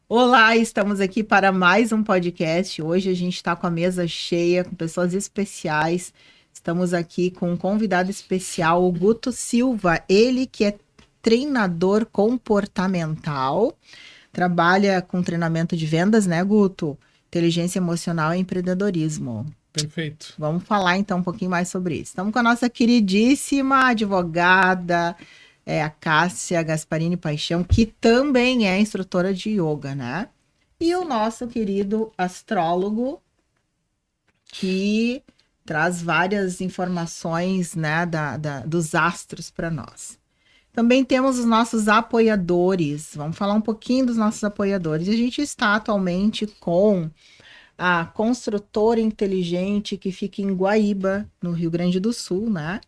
Olá, estamos aqui para mais um podcast. Hoje a gente está com a mesa cheia, com pessoas especiais. Estamos aqui com um convidado especial, o Guto Silva, ele que é treinador comportamental, trabalha com treinamento de vendas, né, Guto? Inteligência emocional e empreendedorismo. Perfeito. Vamos falar então um pouquinho mais sobre isso. Estamos com a nossa queridíssima advogada, a Cássia Gasparini Paixão, que também é instrutora de yoga, né? E o nosso querido astrólogo, que traz várias informações, né, dos astros para nós. Também temos os nossos apoiadores. Vamos falar um pouquinho dos nossos apoiadores. A gente está atualmente com a construtora inteligente que fica em Guaíba, no Rio Grande do Sul, né?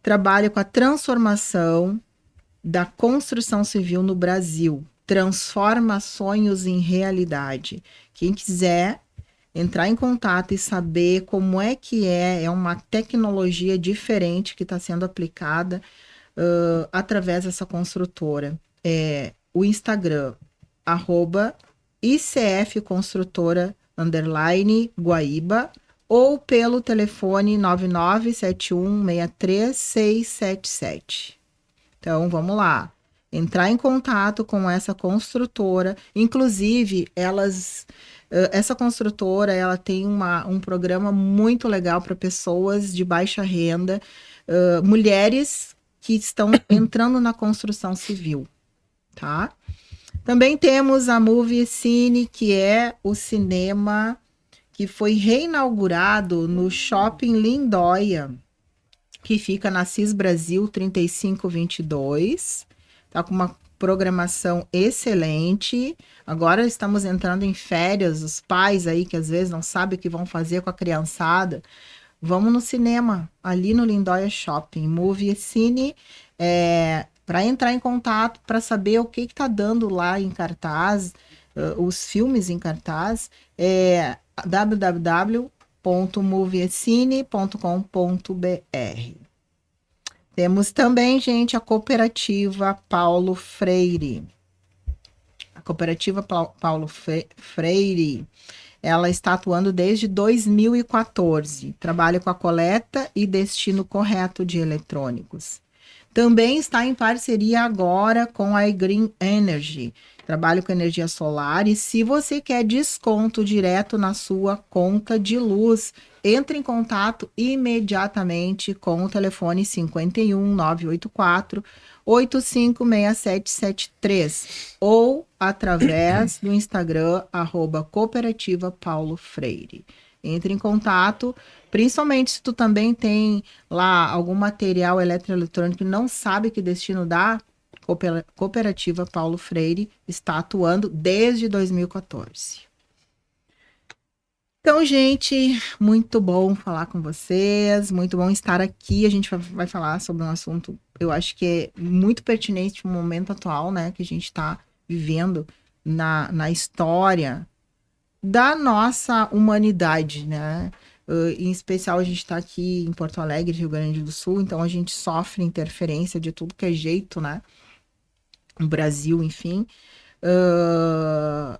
Trabalha com a transformação da construção civil no Brasil. Transforma sonhos em realidade. Quem quiser entrar em contato e saber como é que é uma tecnologia diferente que está sendo aplicada através dessa construtora. O Instagram, arroba ICF Construtora Guaíba, ou pelo telefone 9971636677. Então, vamos lá. Entrar em contato com essa construtora. Inclusive, essa construtora, ela tem um programa muito legal para pessoas de baixa renda, mulheres que estão entrando na construção civil, tá? Também temos a Movie Cine, que é o cinema que foi reinaugurado no Shopping Lindóia, que fica na CIS Brasil 3522. Tá com uma programação excelente. Agora estamos entrando em férias, os pais aí que às vezes não sabem o que vão fazer com a criançada. Vamos no cinema, ali no Lindóia Shopping, Movie Cine, para entrar em contato, para saber o que está dando lá em cartaz, os filmes em cartaz, www.moviecine.com.br. Temos também, gente, a cooperativa Paulo Freire. A cooperativa Paulo Freire, ela está atuando desde 2014. Trabalha com a coleta e destino correto de eletrônicos. Também está em parceria agora com a Green Energy. Trabalho com energia solar e se você quer desconto direto na sua conta de luz, entre em contato imediatamente com o telefone 51 984 856773 ou através do Instagram @cooperativa Paulo Freire. Entre em contato, principalmente se tu também tem lá algum material eletroeletrônico e não sabe que destino dá, Cooperativa Paulo Freire está atuando desde 2014. Então, gente, muito bom falar com vocês, muito bom estar aqui. A gente vai falar sobre um assunto, eu acho que é muito pertinente no momento atual, né, que a gente está vivendo na história da nossa humanidade, né? Em especial, a gente está aqui em Porto Alegre, Rio Grande do Sul, então a gente sofre interferência de tudo que é jeito, né? No Brasil, enfim.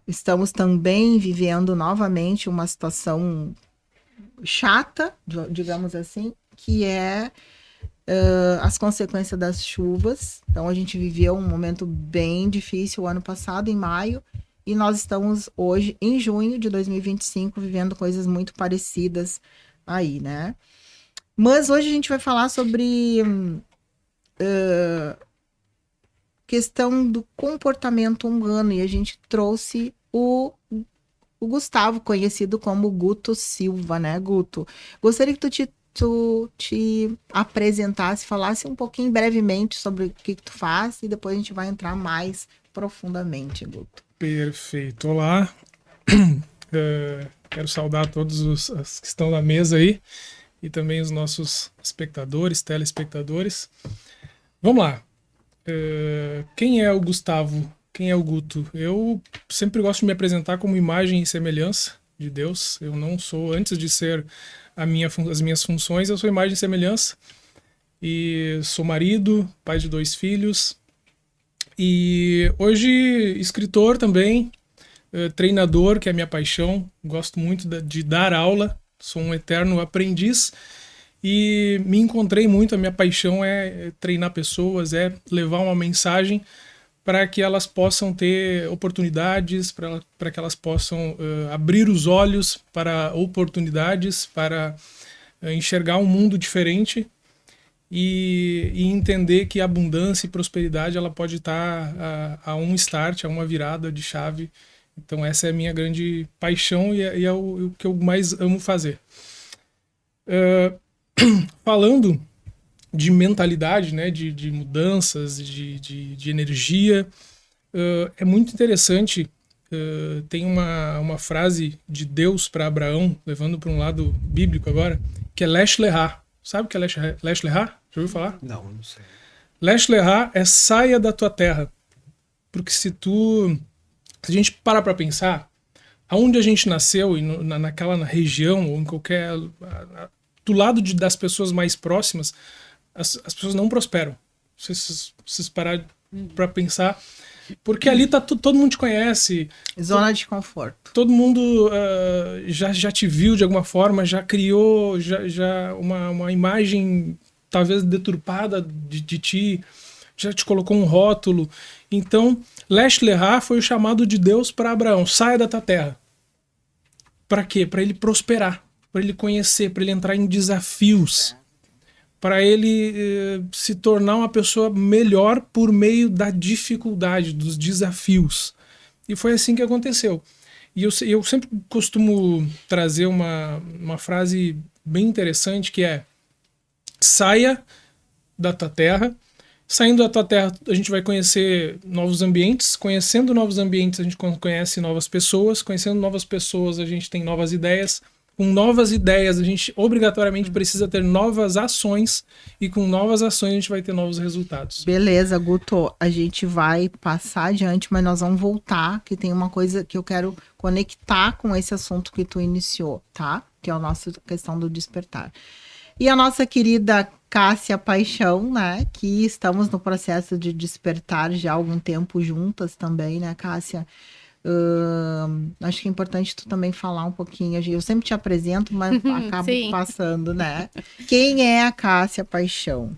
Estamos também vivendo novamente uma situação chata, digamos assim, que é as consequências das chuvas. Então, a gente viveu um momento bem difícil o ano passado, em maio, e nós estamos hoje, em junho de 2025, vivendo coisas muito parecidas aí, né? Mas hoje a gente vai falar sobre questão do comportamento humano e a gente trouxe o Gustavo, conhecido como Guto Silva, né, Guto? Gostaria que tu te apresentasse, falasse um pouquinho brevemente sobre o que tu faz e depois a gente vai entrar mais profundamente, Guto. Perfeito. Olá. Quero saudar todos os que estão na mesa aí e também os nossos espectadores, telespectadores. Vamos lá. Quem é o Gustavo? Quem é o Guto? Eu sempre gosto de me apresentar como imagem e semelhança de Deus. Eu não sou, antes de ser as minhas funções, eu sou imagem e semelhança. E sou marido, pai de 2 filhos. E hoje escritor também. treinador, que é a minha paixão, gosto muito de dar aula, sou um eterno aprendiz e me encontrei muito, a minha paixão é treinar pessoas, é levar uma mensagem para que elas possam ter oportunidades, para que elas possam abrir os olhos para oportunidades, para enxergar um mundo diferente e entender que abundância e prosperidade ela pode estar a um start, a uma virada de chave. Então essa é a minha grande paixão e é o que eu mais amo fazer. Falando de mentalidade, né, de mudanças, de energia, é muito interessante. Tem uma frase de Deus para Abraão, levando para um lado bíblico agora, que é Lesh Lehá. Sabe o que é Lesh Lehá? Já ouviu falar? Não sei. Lesh Lehá é saia da tua terra. Porque se a gente parar para pensar, aonde a gente nasceu, e naquela região, ou em qualquer... do lado das pessoas mais próximas, as pessoas não prosperam. Se vocês pararem para pensar... Porque ali todo mundo te conhece. Zona de conforto. Todo mundo já te viu de alguma forma, já criou já uma imagem talvez deturpada de ti, já te colocou um rótulo. Então, Lesh Lehá foi o chamado de Deus para Abraão. Saia da tua terra. Para quê? Para ele prosperar, para ele conhecer, para ele entrar em desafios. Para ele se tornar uma pessoa melhor por meio da dificuldade, dos desafios. E foi assim que aconteceu. E eu sempre costumo trazer uma frase bem interessante que é: saia da tua terra. Saindo da tua terra, a gente vai conhecer novos ambientes. Conhecendo novos ambientes, a gente conhece novas pessoas. Conhecendo novas pessoas, a gente tem novas ideias. Com novas ideias, a gente obrigatoriamente precisa ter novas ações e com novas ações a gente vai ter novos resultados. Beleza, Guto, a gente vai passar adiante, mas nós vamos voltar, que tem uma coisa que eu quero conectar com esse assunto que tu iniciou, tá? Que é a nossa questão do despertar. E a nossa querida Cássia Paixão, né? Que estamos no processo de despertar já há algum tempo juntas também, né, Cássia? Acho que é importante tu também falar um pouquinho. Eu sempre te apresento, mas acabo passando, né? Quem é a Cássia Paixão?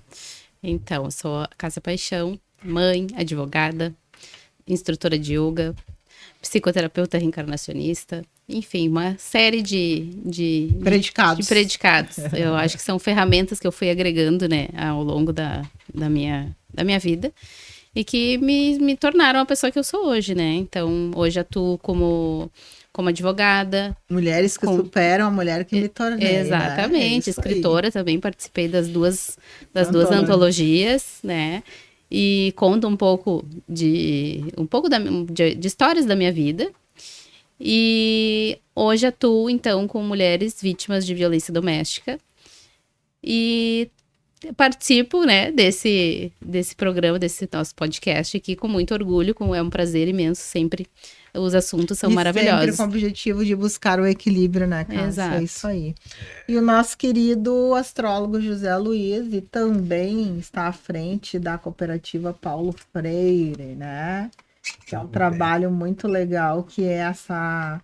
Então, eu sou a Cássia Paixão, mãe, advogada, instrutora de yoga, psicoterapeuta reencarnacionista, enfim, uma série de predicados. Eu acho que são ferramentas que eu fui agregando, né, ao longo da minha vida. E que me tornaram a pessoa que eu sou hoje, né? Então, hoje atuo como advogada. Mulheres que superam a mulher que me tornei. Exatamente. Né? Escritora também, participei das duas antologias, né? E conto um pouco de histórias da minha vida. E hoje atuo, então, com mulheres vítimas de violência doméstica. E participo, né, desse programa, desse nosso podcast aqui com muito orgulho, é um prazer imenso, sempre os assuntos são maravilhosos. Sempre com o objetivo de buscar o equilíbrio, né, Cássia? Exato. É isso aí. E o nosso querido astrólogo José Luiz também está à frente da cooperativa Paulo Freire, né? Que é um trabalho muito legal, que é essa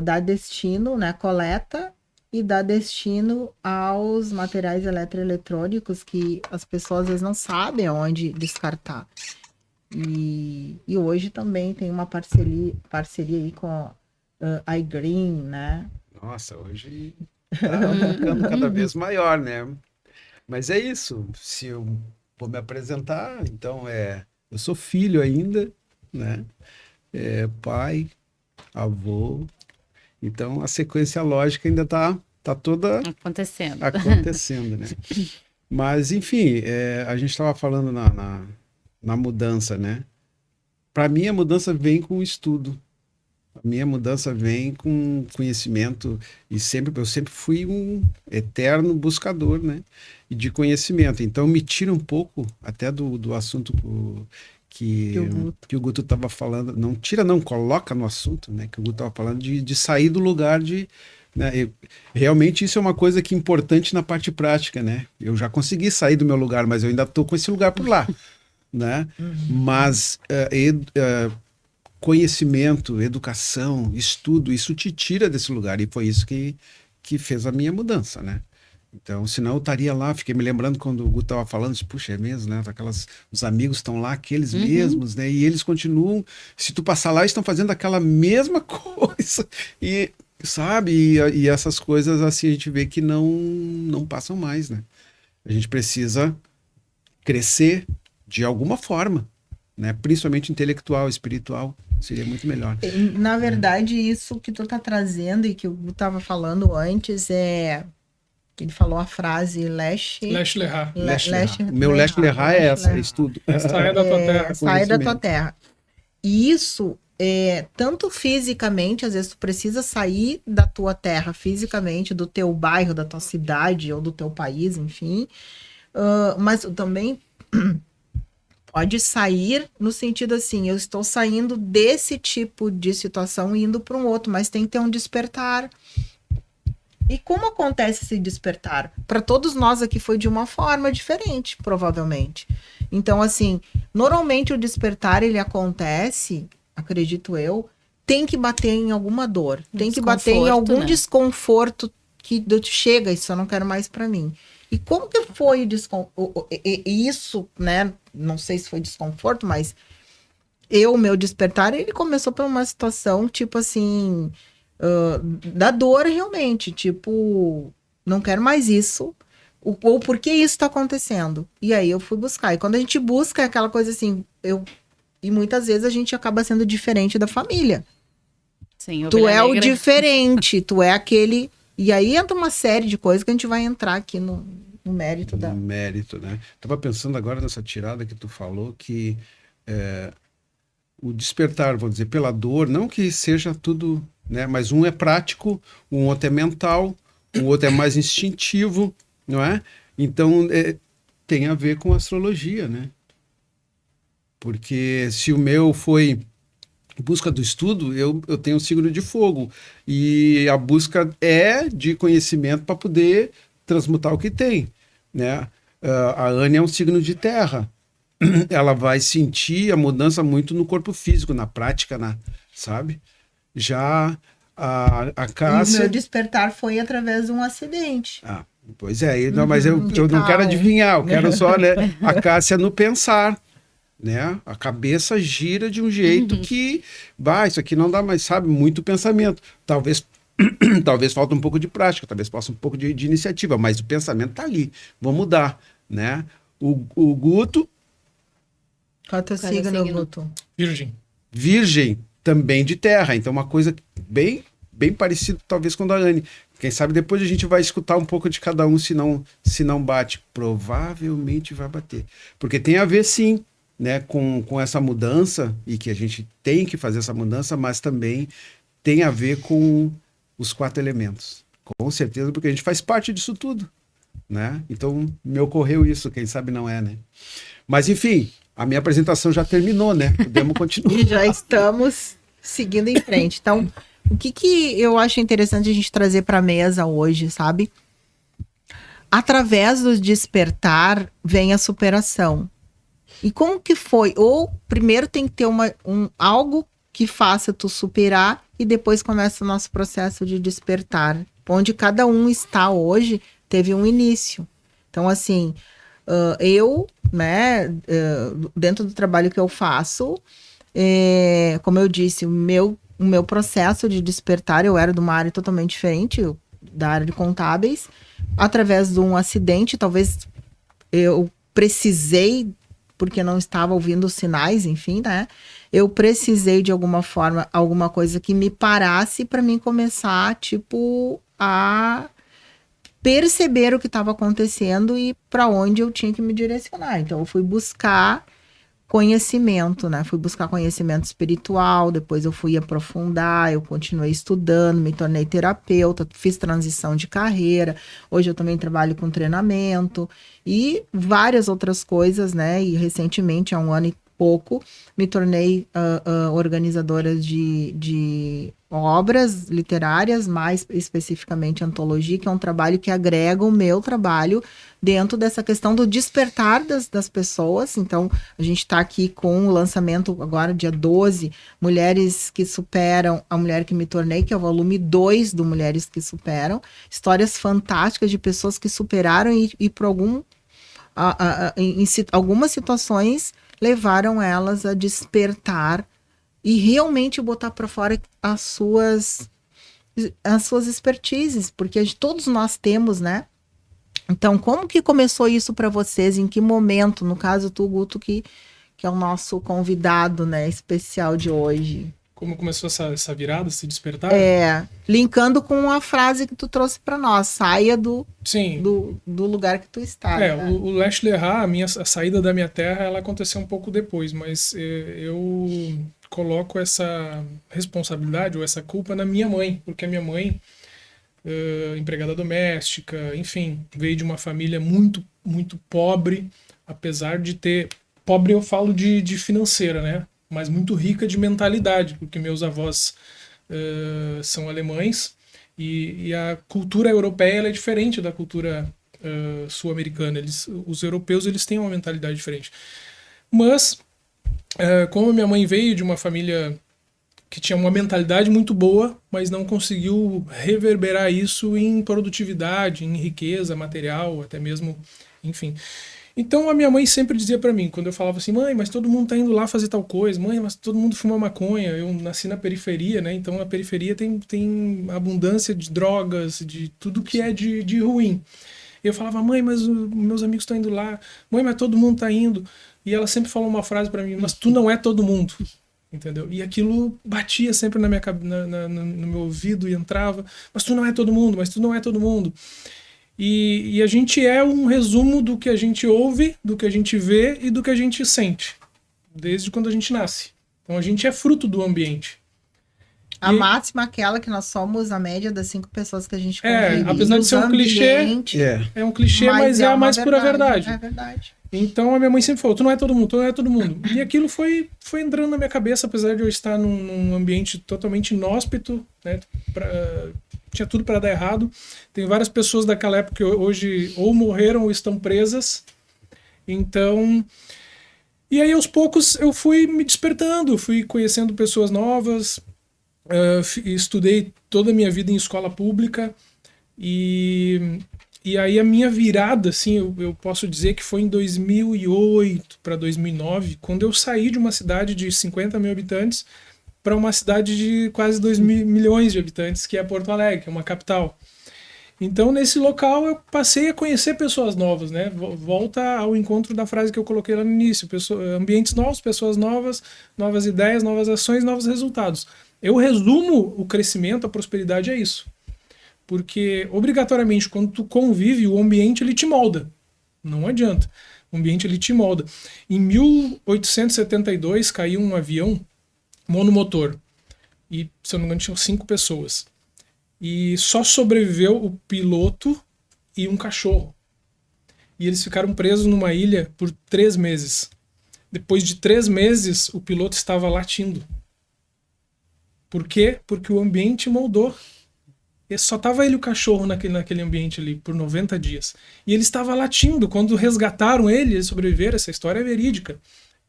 dar destino, né, coleta e dar destino aos materiais eletroeletrônicos que as pessoas às vezes não sabem aonde descartar. E hoje também tem uma parceria aí com a iGreen, né? Nossa, hoje tá ficando cada vez maior, né? Mas é isso. Se eu vou me apresentar, então eu sou filho ainda, né? Pai, avô. Então a sequência lógica ainda tá toda acontecendo, né? Mas, enfim, a gente estava falando na mudança, né? Para mim, a mudança vem com o estudo. A minha mudança vem com conhecimento. E eu sempre fui um eterno buscador, né? E de conhecimento. Então, me tira um pouco até do assunto que o Guto estava falando. Não tira, não, coloca no assunto, né? Que o Guto estava falando de sair do lugar de... Né? Realmente isso é uma coisa que é importante na parte prática, né? Eu já consegui sair do meu lugar, mas eu ainda estou com esse lugar por lá, né? Mas conhecimento, educação, estudo, isso te tira desse lugar. E foi isso que fez a minha mudança, né? Então, senão eu estaria lá, fiquei me lembrando quando o Guto estava falando, disse, puxa, é mesmo, né? Os amigos estão lá, aqueles mesmos, né? E eles continuam, se tu passar lá, estão fazendo aquela mesma coisa. E, sabe? E essas coisas, assim, a gente vê que não passam mais, né? A gente precisa crescer de alguma forma, né? Principalmente intelectual, espiritual, seria muito melhor. Na verdade, isso que tu tá trazendo e que eu tava falando antes ele falou a frase Lesh Lerra. O meu Lesh Lerra é essa, é estudo. Saia da tua terra. Saia da tua terra. E isso, tanto fisicamente, às vezes tu precisa sair da tua terra fisicamente, do teu bairro, da tua cidade ou do teu país, enfim. Mas também pode sair no sentido assim, eu estou saindo desse tipo de situação e indo para um outro, mas tem que ter um despertar. E como acontece esse despertar? Para todos nós aqui foi de uma forma diferente, provavelmente. Então, assim, normalmente o despertar, ele acontece, acredito eu, tem que bater em alguma dor, tem que bater em algum desconforto que tu chega, isso eu não quero mais para mim. E como que foi isso, né? Não sei se foi desconforto, mas meu despertar, ele começou por uma situação, tipo assim, da dor realmente, tipo, não quero mais isso, ou por que isso tá acontecendo? E aí eu fui buscar. E quando a gente busca, é aquela coisa assim, e muitas vezes a gente acaba sendo diferente da família. Sim, tu é o diferente, tu é aquele... E aí entra uma série de coisas que a gente vai entrar aqui no mérito da... No mérito, né? Tava pensando agora nessa tirada que tu falou, que o despertar, vou dizer, pela dor, não que seja tudo, né? Mas um é prático, um outro é mental, o outro é mais instintivo, não é? Então, tem a ver com astrologia, né? Porque se o meu foi busca do estudo, eu tenho um signo de fogo. E a busca é de conhecimento para poder transmutar o que tem, né? A Anne é um signo de terra. Ela vai sentir a mudança muito no corpo físico, na prática, sabe? Já a Cássia... E o meu despertar foi através de um acidente. Pois é, mas eu não quero adivinhar, eu quero só, né? A Cássia no pensar, né? A cabeça gira de um jeito que, isso aqui não dá mais, sabe? Muito pensamento. Talvez falta um pouco de prática, talvez possa um pouco de iniciativa, mas o pensamento tá ali. Vou mudar, né? O Guto... Qual é o teu signo, Guto? Virgem, também de terra. Então, uma coisa bem, bem parecida, talvez, com a da Anne. Quem sabe depois a gente vai escutar um pouco de cada um, se não bate. Provavelmente vai bater. Porque tem a ver, sim, né, com essa mudança, e que a gente tem que fazer essa mudança, mas também tem a ver com os 4 elementos. Com certeza, porque a gente faz parte disso tudo, né? Então, me ocorreu isso, quem sabe não é, né? Mas, enfim, a minha apresentação já terminou, né? Podemos continuar. E já estamos seguindo em frente. Então, o que eu acho interessante a gente trazer para a mesa hoje, sabe? Através do despertar vem a superação. E como que foi? Ou primeiro tem que ter algo que faça tu superar e depois começa o nosso processo de despertar. Onde cada um está hoje teve um início. Então, assim, eu, né, dentro do trabalho que eu faço, como eu disse, o meu processo de despertar, eu era de uma área totalmente diferente, da área de contábeis, através de um acidente, talvez eu precisei, porque não estava ouvindo os sinais, enfim, né? Eu precisei de alguma forma, alguma coisa que me parasse para mim começar, tipo, a perceber o que estava acontecendo e para onde eu tinha que me direcionar. Então, eu fui buscar conhecimento, né? Fui buscar conhecimento espiritual, depois eu fui aprofundar, eu continuei estudando, me tornei terapeuta, fiz transição de carreira, hoje eu também trabalho com treinamento e várias outras coisas, né? E recentemente, há 1 ano pouco me tornei organizadora de obras literárias, mais especificamente antologia, que é um trabalho que agrega o meu trabalho dentro dessa questão do despertar das pessoas. Então, a gente está aqui com o lançamento agora, dia 12, Mulheres que Superam, A Mulher que Me Tornei, que é o volume 2 do Mulheres que Superam. Histórias fantásticas de pessoas que superaram e por algumas situações levaram elas a despertar e realmente botar para fora as suas expertises, porque todos nós temos, né? Então, como que começou isso para vocês? Em que momento? No caso, tu, Guto, que é o nosso convidado, né, especial de hoje. Como começou essa virada, esse despertar? Linkando com a frase que tu trouxe para nós, saia do lugar que tu está. Né? O Leste Lerrat, a saída da minha terra, ela aconteceu um pouco depois, mas eu coloco essa responsabilidade ou essa culpa na minha mãe, porque a minha mãe, empregada doméstica, enfim, veio de uma família muito, muito pobre, apesar de ter... Pobre eu falo de financeira, né? Mas muito rica de mentalidade, porque meus avós são alemães e a cultura europeia ela é diferente da cultura sul-americana. Os europeus eles têm uma mentalidade diferente. Mas, como minha mãe veio de uma família que tinha uma mentalidade muito boa, mas não conseguiu reverberar isso em produtividade, em riqueza material, até mesmo, enfim... Então a minha mãe sempre dizia pra mim, quando eu falava assim, mãe, mas todo mundo tá indo lá fazer tal coisa, mãe, mas todo mundo fuma maconha, eu nasci na periferia, né, então a periferia tem abundância de drogas, de tudo que é de ruim. Eu falava, mãe, mas meus amigos estão indo lá, mãe, mas todo mundo tá indo, e ela sempre falou uma frase pra mim, mas tu não é todo mundo, entendeu? E aquilo batia sempre na minha no meu ouvido e entrava, mas tu não é todo mundo, mas tu não é todo mundo. E a gente é um resumo do que a gente ouve, do que a gente vê e do que a gente sente, desde quando a gente nasce. Então a gente é fruto do ambiente. A máxima é aquela que nós somos a média das 5 pessoas que a gente convive. Apesar de ser um clichê, é um clichê, mas é a mais pura verdade. É verdade. Então a minha mãe sempre falou, tu não é todo mundo, tu não é todo mundo. E aquilo foi entrando na minha cabeça, apesar de eu estar num ambiente totalmente inóspito, né? Tinha tudo para dar errado. Tem várias pessoas daquela época que hoje ou morreram ou estão presas. Então... E aí, aos poucos, eu fui me despertando, fui conhecendo pessoas novas, estudei toda a minha vida em escola pública. E aí a minha virada, assim, eu posso dizer que foi em 2008 para 2009, quando eu saí de uma cidade de 50 mil habitantes para uma cidade de quase 2 milhões de habitantes, que é Porto Alegre, que é uma capital. Então, nesse local, eu passei a conhecer pessoas novas, né? Volta ao encontro da frase que eu coloquei lá no início. Ambientes novos, pessoas novas, novas ideias, novas ações, novos resultados. Eu resumo o crescimento, a prosperidade é isso. Porque, obrigatoriamente, quando tu convive, o ambiente ele te molda. Não adianta. O ambiente ele te molda. Em 1872, caiu um avião monomotor. E, se eu não me engano, tinham 5 pessoas. E só sobreviveu o piloto e um cachorro. E eles ficaram presos numa ilha por 3 meses. Depois de 3 meses, o piloto estava latindo. Por quê? Porque o ambiente moldou. E só estava ele e o cachorro naquele ambiente ali por 90 dias. E ele estava latindo. Quando resgataram ele, ele sobreviveu. Essa história é verídica.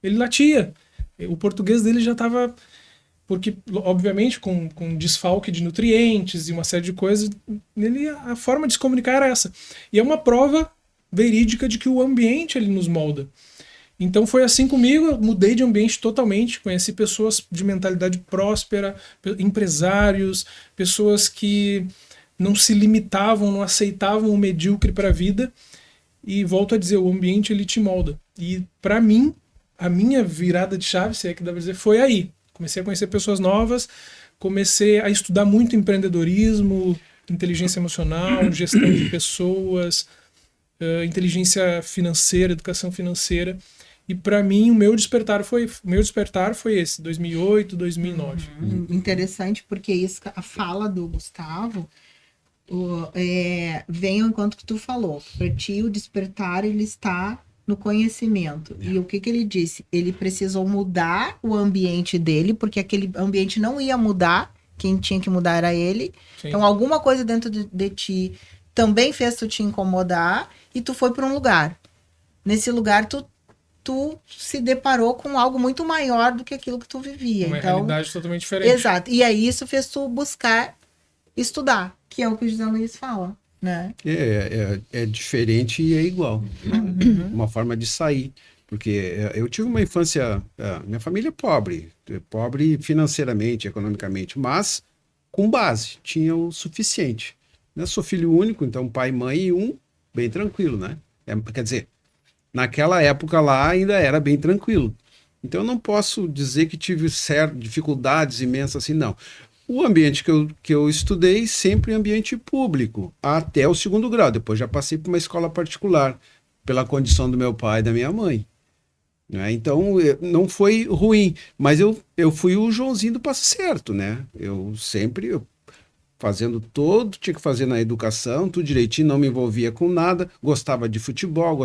Ele latia. O português dele já estava... Porque, obviamente, com desfalque de nutrientes e uma série de coisas, a forma de se comunicar era essa. E é uma prova verídica de que o ambiente ele nos molda. Então foi assim comigo, eu mudei de ambiente totalmente, conheci pessoas de mentalidade próspera, empresários, pessoas que não se limitavam, não aceitavam o medíocre para a vida. E volto a dizer, o ambiente ele te molda. E para mim, a minha virada de chave, se é que dá pra dizer, foi aí. Comecei a conhecer pessoas novas, comecei a estudar muito empreendedorismo, inteligência emocional, gestão de pessoas, inteligência financeira, educação financeira. E para mim o meu despertar foi esse, 2008, 2009. Interessante, porque isso, a fala do Gustavo vem ao encontro que tu falou. Para ti o despertar ele está no conhecimento. E o que ele disse? Ele precisou mudar o ambiente dele, porque aquele ambiente não ia mudar, quem tinha que mudar era ele. Sim. Então, alguma coisa dentro de ti também fez tu te incomodar e tu foi para um lugar. Nesse lugar, tu se deparou com algo muito maior do que aquilo que tu vivia. Uma então, realidade totalmente diferente. exato. E aí, isso fez tu buscar estudar, que é o que o José Luiz fala, né? É diferente e é igual. Uma forma de sair. Porque eu tive uma infância... minha família é pobre financeiramente, economicamente, mas com base, tinha o suficiente. Eu sou filho único, então pai, mãe e bem tranquilo, né? Quer dizer, naquela época lá ainda era bem tranquilo. Então eu não posso dizer que tive dificuldades imensas assim, não. O ambiente que eu estudei, sempre ambiente público, até o 2º grau. Depois já passei por uma escola particular, pela condição do meu pai e da minha mãe. Né? Então, não foi ruim, mas eu fui o Joãozinho do passo certo, né? Eu sempre fazendo tinha que fazer na educação, tudo direitinho, não me envolvia com nada, gostava de futebol,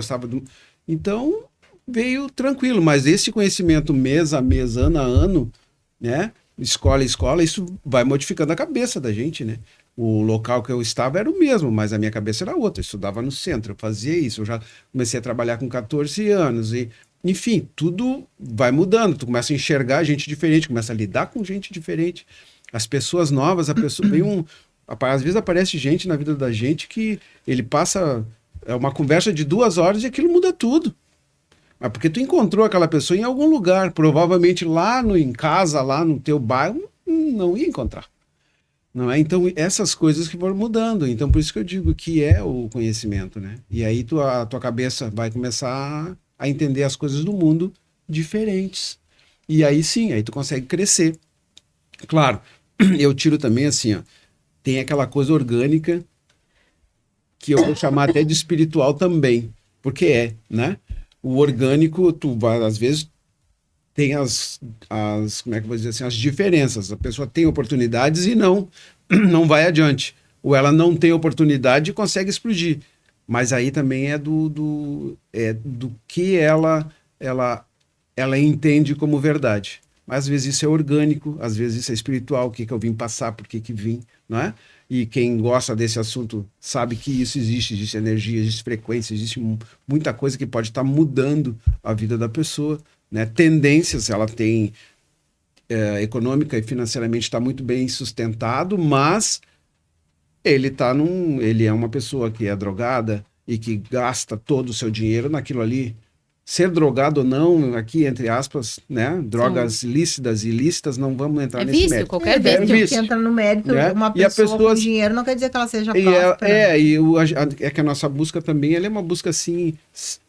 Então, veio tranquilo, mas esse conhecimento mês a mês, ano a ano, né? Escola a escola, isso vai modificando a cabeça da gente, né? O local que eu estava era o mesmo, mas a minha cabeça era outra. Eu estudava no centro, eu fazia isso. Eu já comecei a trabalhar com 14 anos. E, enfim, tudo vai mudando. Tu começa a enxergar gente diferente, começa a lidar com gente diferente. As pessoas novas, às vezes aparece gente na vida da gente que ele passa uma conversa de 2 horas e aquilo muda tudo. Mas porque tu encontrou aquela pessoa em algum lugar, provavelmente lá em casa, lá no teu bairro, não ia encontrar. Não é? Então, essas coisas que foram mudando. Então, por isso que eu digo que é o conhecimento, né? E aí a tua cabeça vai começar a entender as coisas do mundo diferentes. E aí sim, aí tu consegue crescer. Claro, eu tiro também assim, ó, tem aquela coisa orgânica que eu vou chamar até de espiritual também, porque né? O orgânico, tu vai, às vezes, tem como é que eu vou dizer assim, as diferenças. A pessoa tem oportunidades e não vai adiante. Ou ela não tem oportunidade e consegue explodir. Mas aí também é do que ela entende como verdade. Mas às vezes isso é orgânico, às vezes isso é espiritual, o que eu vim passar, por que vim, não é? E quem gosta desse assunto sabe que isso existe energia, existe frequência, existe muita coisa que pode estar mudando a vida da pessoa, né? Tendências, ela tem econômica e financeiramente está muito bem sustentado, mas ele é uma pessoa que é drogada e que gasta todo o seu dinheiro naquilo ali. Ser drogado ou não, aqui entre aspas, né? Drogas lícitas e ilícitas, não vamos entrar nesse vício, mérito. qualquer vício. vício. Que entra no mérito, né? uma E a pessoa pessoa com dinheiro não quer dizer que ela seja próspera. É que a nossa busca também ela é uma busca assim,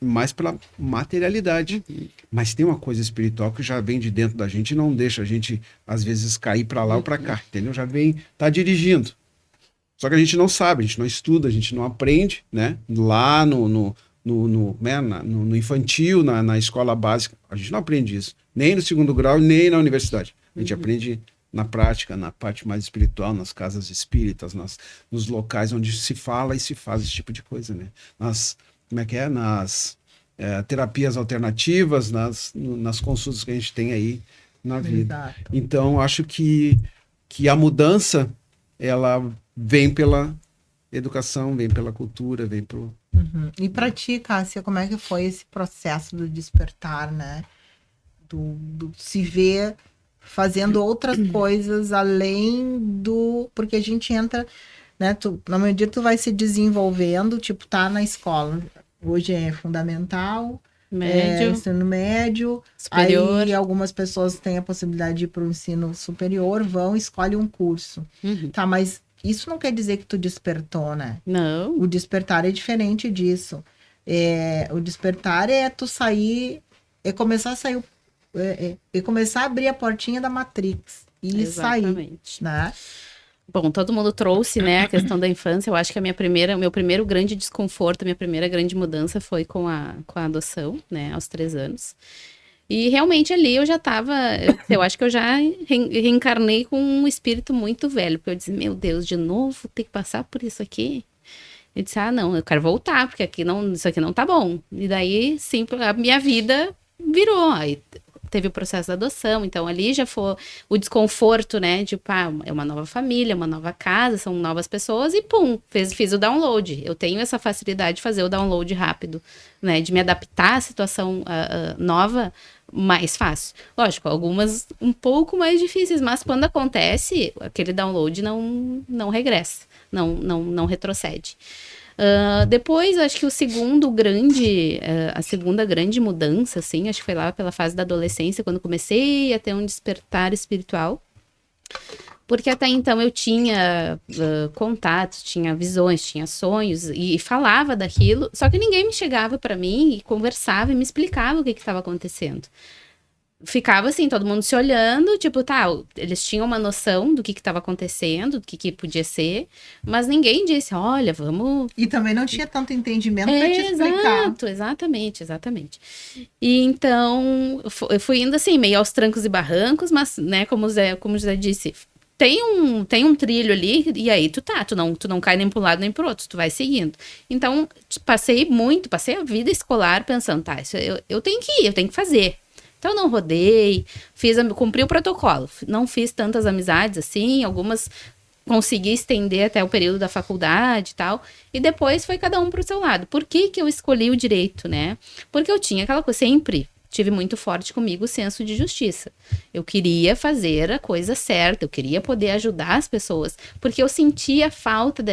mais pela materialidade. Mas tem uma coisa espiritual que já vem de dentro da gente e não deixa a gente, às vezes, cair para lá ou para cá, entendeu? Já vem, tá dirigindo. Só que a gente não sabe, a gente não estuda, a gente não aprende, né? Lá no infantil, na escola básica, a gente não aprende isso. Nem no 2º grau, nem na universidade. A gente aprende na prática, na parte mais espiritual, nas casas espíritas, nos locais onde se fala e se faz esse tipo de coisa, né? Nas terapias alternativas, nas consultas que a gente tem aí na vida. Exato. Então, acho que a mudança, ela vem pela educação, vem pela cultura, vem pelo... E para ti, Cássia, como é que foi esse processo do despertar, né? Do se ver fazendo outras coisas além do... Porque a gente entra, né? Na medida que tu vai se desenvolvendo, tipo, tá na escola. Hoje é fundamental, ensino médio. Superior. Aí algumas pessoas têm a possibilidade de ir para o ensino superior, escolhem um curso. Tá, mas... Isso não quer dizer que tu despertou, né? Não. O despertar é diferente disso. O despertar é tu sair, começar a sair, começar a abrir a portinha da Matrix e Exatamente. sair, né? Bom, todo mundo trouxe, né, a questão da infância. Eu acho que o meu primeiro grande desconforto, a minha primeira grande mudança foi com a adoção, né, aos 3 anos. E realmente ali eu já estava, eu acho que eu já reencarnei com um espírito muito velho, porque eu disse, meu Deus, de novo ter que passar por isso aqui? Eu disse, não, eu quero voltar, porque isso aqui não tá bom. E daí, sim, a minha vida virou. Aí teve o processo da adoção, então ali já foi o desconforto, né? De, é uma nova família, uma nova casa, são novas pessoas e pum, fiz o download. Eu tenho essa facilidade de fazer o download rápido, né? De me adaptar à situação nova mais fácil. Lógico, algumas um pouco mais difíceis, mas quando acontece, aquele download não regressa, não retrocede. Depois, acho que a segunda grande mudança, assim, acho que foi lá pela fase da adolescência, quando comecei a ter um despertar espiritual. Porque até então eu tinha contatos, tinha visões, tinha sonhos e falava daquilo, só que ninguém me chegava para mim e conversava e me explicava o que estava acontecendo. Ficava assim, todo mundo se olhando, tipo, eles tinham uma noção do que estava acontecendo, do que podia ser, mas ninguém disse, olha, vamos... E também não tinha tanto entendimento para te explicar. Exatamente. E então, eu fui indo assim, meio aos trancos e barrancos, mas, né, como o José disse, tem um trilho ali, e aí tu não cai nem para um lado nem para o outro, tu vai seguindo. Então, passei a vida escolar pensando, isso eu tenho que ir, eu tenho que fazer. Então, não rodei, cumpri o protocolo. Não fiz tantas amizades assim, algumas consegui estender até o período da faculdade e tal. E depois foi cada um pro seu lado. Por que eu escolhi o direito, né? Porque eu tinha aquela coisa, sempre tive muito forte comigo o senso de justiça. Eu queria fazer a coisa certa, eu queria poder ajudar as pessoas, porque eu sentia falta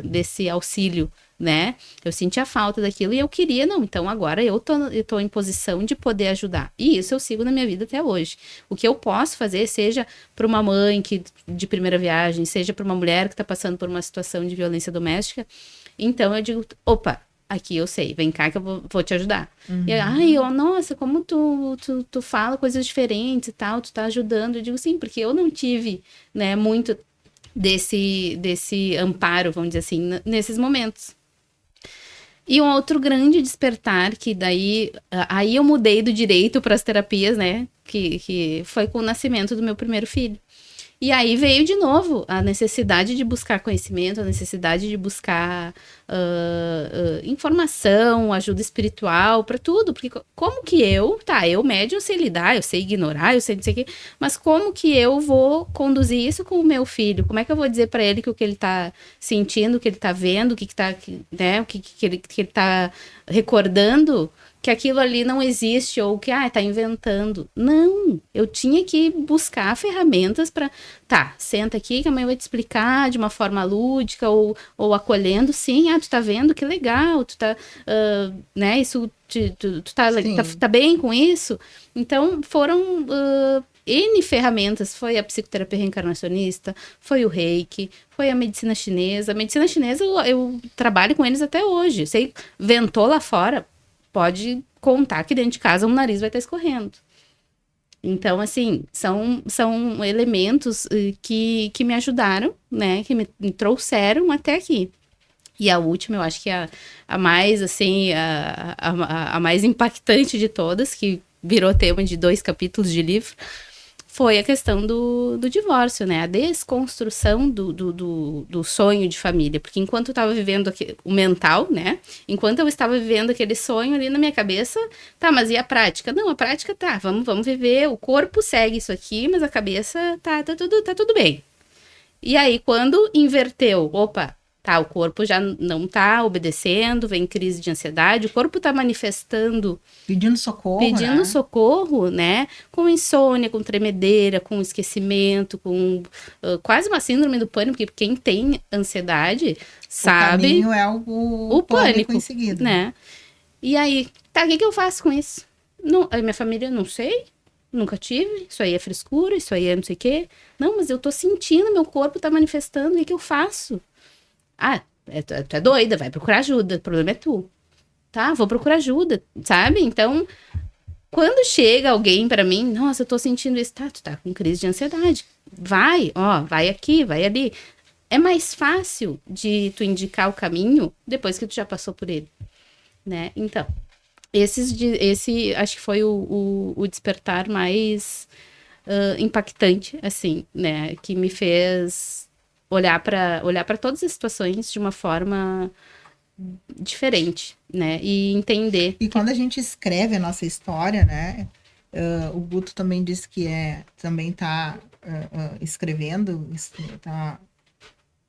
desse auxílio, né? Eu sentia falta daquilo e eu queria, então agora eu tô em posição de poder ajudar. E isso eu sigo na minha vida até hoje. O que eu posso fazer, seja para uma mãe de primeira viagem, seja para uma mulher que está passando por uma situação de violência doméstica, então eu digo, opa, aqui eu sei, vem cá que eu vou te ajudar. E nossa, como tu fala coisas diferentes e tal, tu tá ajudando. Eu digo, sim, porque eu não tive, né, muito desse amparo, vamos dizer assim, nesses momentos. E um outro grande despertar, que daí aí eu mudei do direito para as terapias, né, que foi com o nascimento do meu primeiro filho. E aí veio de novo a necessidade de buscar conhecimento, a necessidade de buscar informação, ajuda espiritual, para tudo. Porque como que eu médium, eu sei lidar, eu sei ignorar, eu sei não sei o quê, mas como que eu vou conduzir isso com o meu filho? Como é que eu vou dizer para ele que o que ele está sentindo, o que ele está vendo, o que ele está recordando, que aquilo ali não existe, ou que, tá inventando. Não, eu tinha que buscar ferramentas para, senta aqui que a mãe vai te explicar de uma forma lúdica, ou acolhendo, sim, tu tá vendo, que legal, tu tá, né, isso, tu tá bem com isso? Então, foram N ferramentas, foi a psicoterapia reencarnacionista, foi o reiki, foi a medicina chinesa. A medicina chinesa, eu trabalho com eles até hoje. Sei, ventou lá fora, pode contar que dentro de casa um nariz vai estar escorrendo. Então, assim, são elementos que me ajudaram, né? Que me trouxeram até aqui. E a última, eu acho que a mais, assim, a mais impactante de todas, que virou tema de 2 capítulos de livro, foi a questão do divórcio, né? A desconstrução do sonho de família. Porque enquanto eu estava vivendo o mental, né? Enquanto eu estava vivendo aquele sonho ali na minha cabeça, mas e a prática? Não, a prática vamos viver, o corpo segue isso aqui, mas a cabeça tá tudo bem. E aí, quando inverteu, o corpo já não tá obedecendo, vem crise de ansiedade, o corpo tá manifestando... Pedindo socorro, né? Com insônia, com tremedeira, com esquecimento, com quase uma síndrome do pânico, porque quem tem ansiedade sabe... O caminho é o pânico em seguida. Né? E aí, o que eu faço com isso? Não, a minha família, não sei, nunca tive, isso aí é frescura, isso aí é não sei o quê. Não, mas eu tô sentindo, meu corpo tá manifestando, o que eu faço? Tu é doida, vai procurar ajuda, o problema é tu. Vou procurar ajuda, sabe? Então, quando chega alguém pra mim, nossa, eu tô sentindo isso, tu tá com crise de ansiedade, vai aqui, vai ali. É mais fácil de tu indicar o caminho depois que tu já passou por ele, né? Então, esse acho que foi o despertar mais impactante, assim, né? Que me fez olhar para todas as situações de uma forma diferente, né? E entender. E quando a gente escreve a nossa história, né? O Guto também disse que também tá escrevendo, tá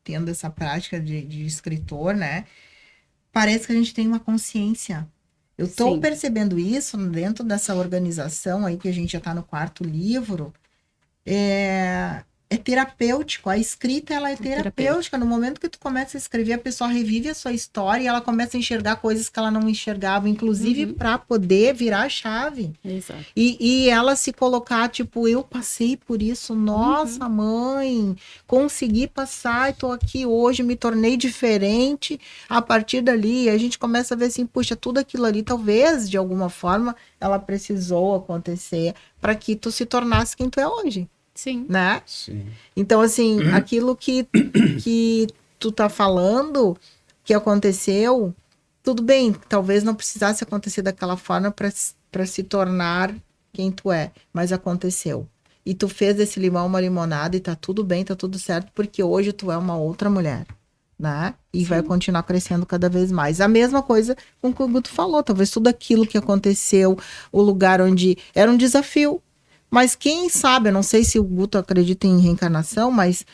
tendo essa prática de escritor, né? Parece que a gente tem uma consciência. Eu tô Sim. percebendo isso dentro dessa organização aí que a gente já tá no 4º livro. É terapêutico. A escrita, ela é terapêutica. No momento que tu começa a escrever, a pessoa revive a sua história e ela começa a enxergar coisas que ela não enxergava, inclusive para poder virar a chave. Exato. E ela se colocar, tipo, eu passei por isso, nossa, mãe, consegui passar e tô aqui hoje, me tornei diferente. A partir dali, a gente começa a ver assim, puxa, tudo aquilo ali, talvez, de alguma forma, ela precisou acontecer para que tu se tornasse quem tu é hoje. Sim. Né? Sim. Então, assim, aquilo que tu tá falando que aconteceu, tudo bem, talvez não precisasse acontecer daquela forma para se tornar quem tu é, mas aconteceu. E tu fez desse limão uma limonada e tá tudo bem, tá tudo certo, porque hoje tu é uma outra mulher, né? E vai continuar crescendo cada vez mais. A mesma coisa com o que o Guto falou, talvez tudo aquilo que aconteceu, o lugar onde era um desafio. Mas quem sabe, eu não sei se o Guto acredita em reencarnação, mas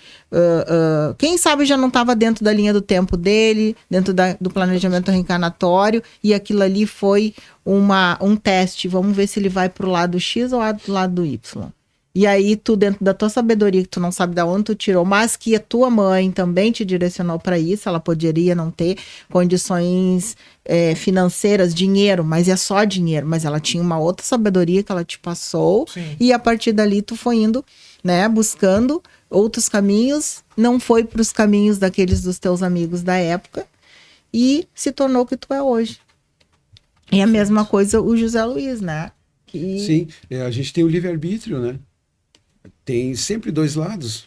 quem sabe já não estava dentro da linha do tempo dele, dentro do planejamento reencarnatório, e aquilo ali foi um teste. Vamos ver se ele vai para o lado X ou do lado Y. E aí tu, dentro da tua sabedoria, que tu não sabe de onde tu tirou, mas que a tua mãe também te direcionou para isso, ela poderia não ter condições financeiras, dinheiro, mas é só dinheiro, mas ela tinha uma outra sabedoria que ela te passou. Sim. E a partir dali tu foi indo, né, buscando outros caminhos, não foi para os caminhos daqueles dos teus amigos da época e se tornou o que tu é hoje. E a mesma coisa o José Luiz, né? Sim, a gente tem o livre-arbítrio, né? Tem sempre 2 lados.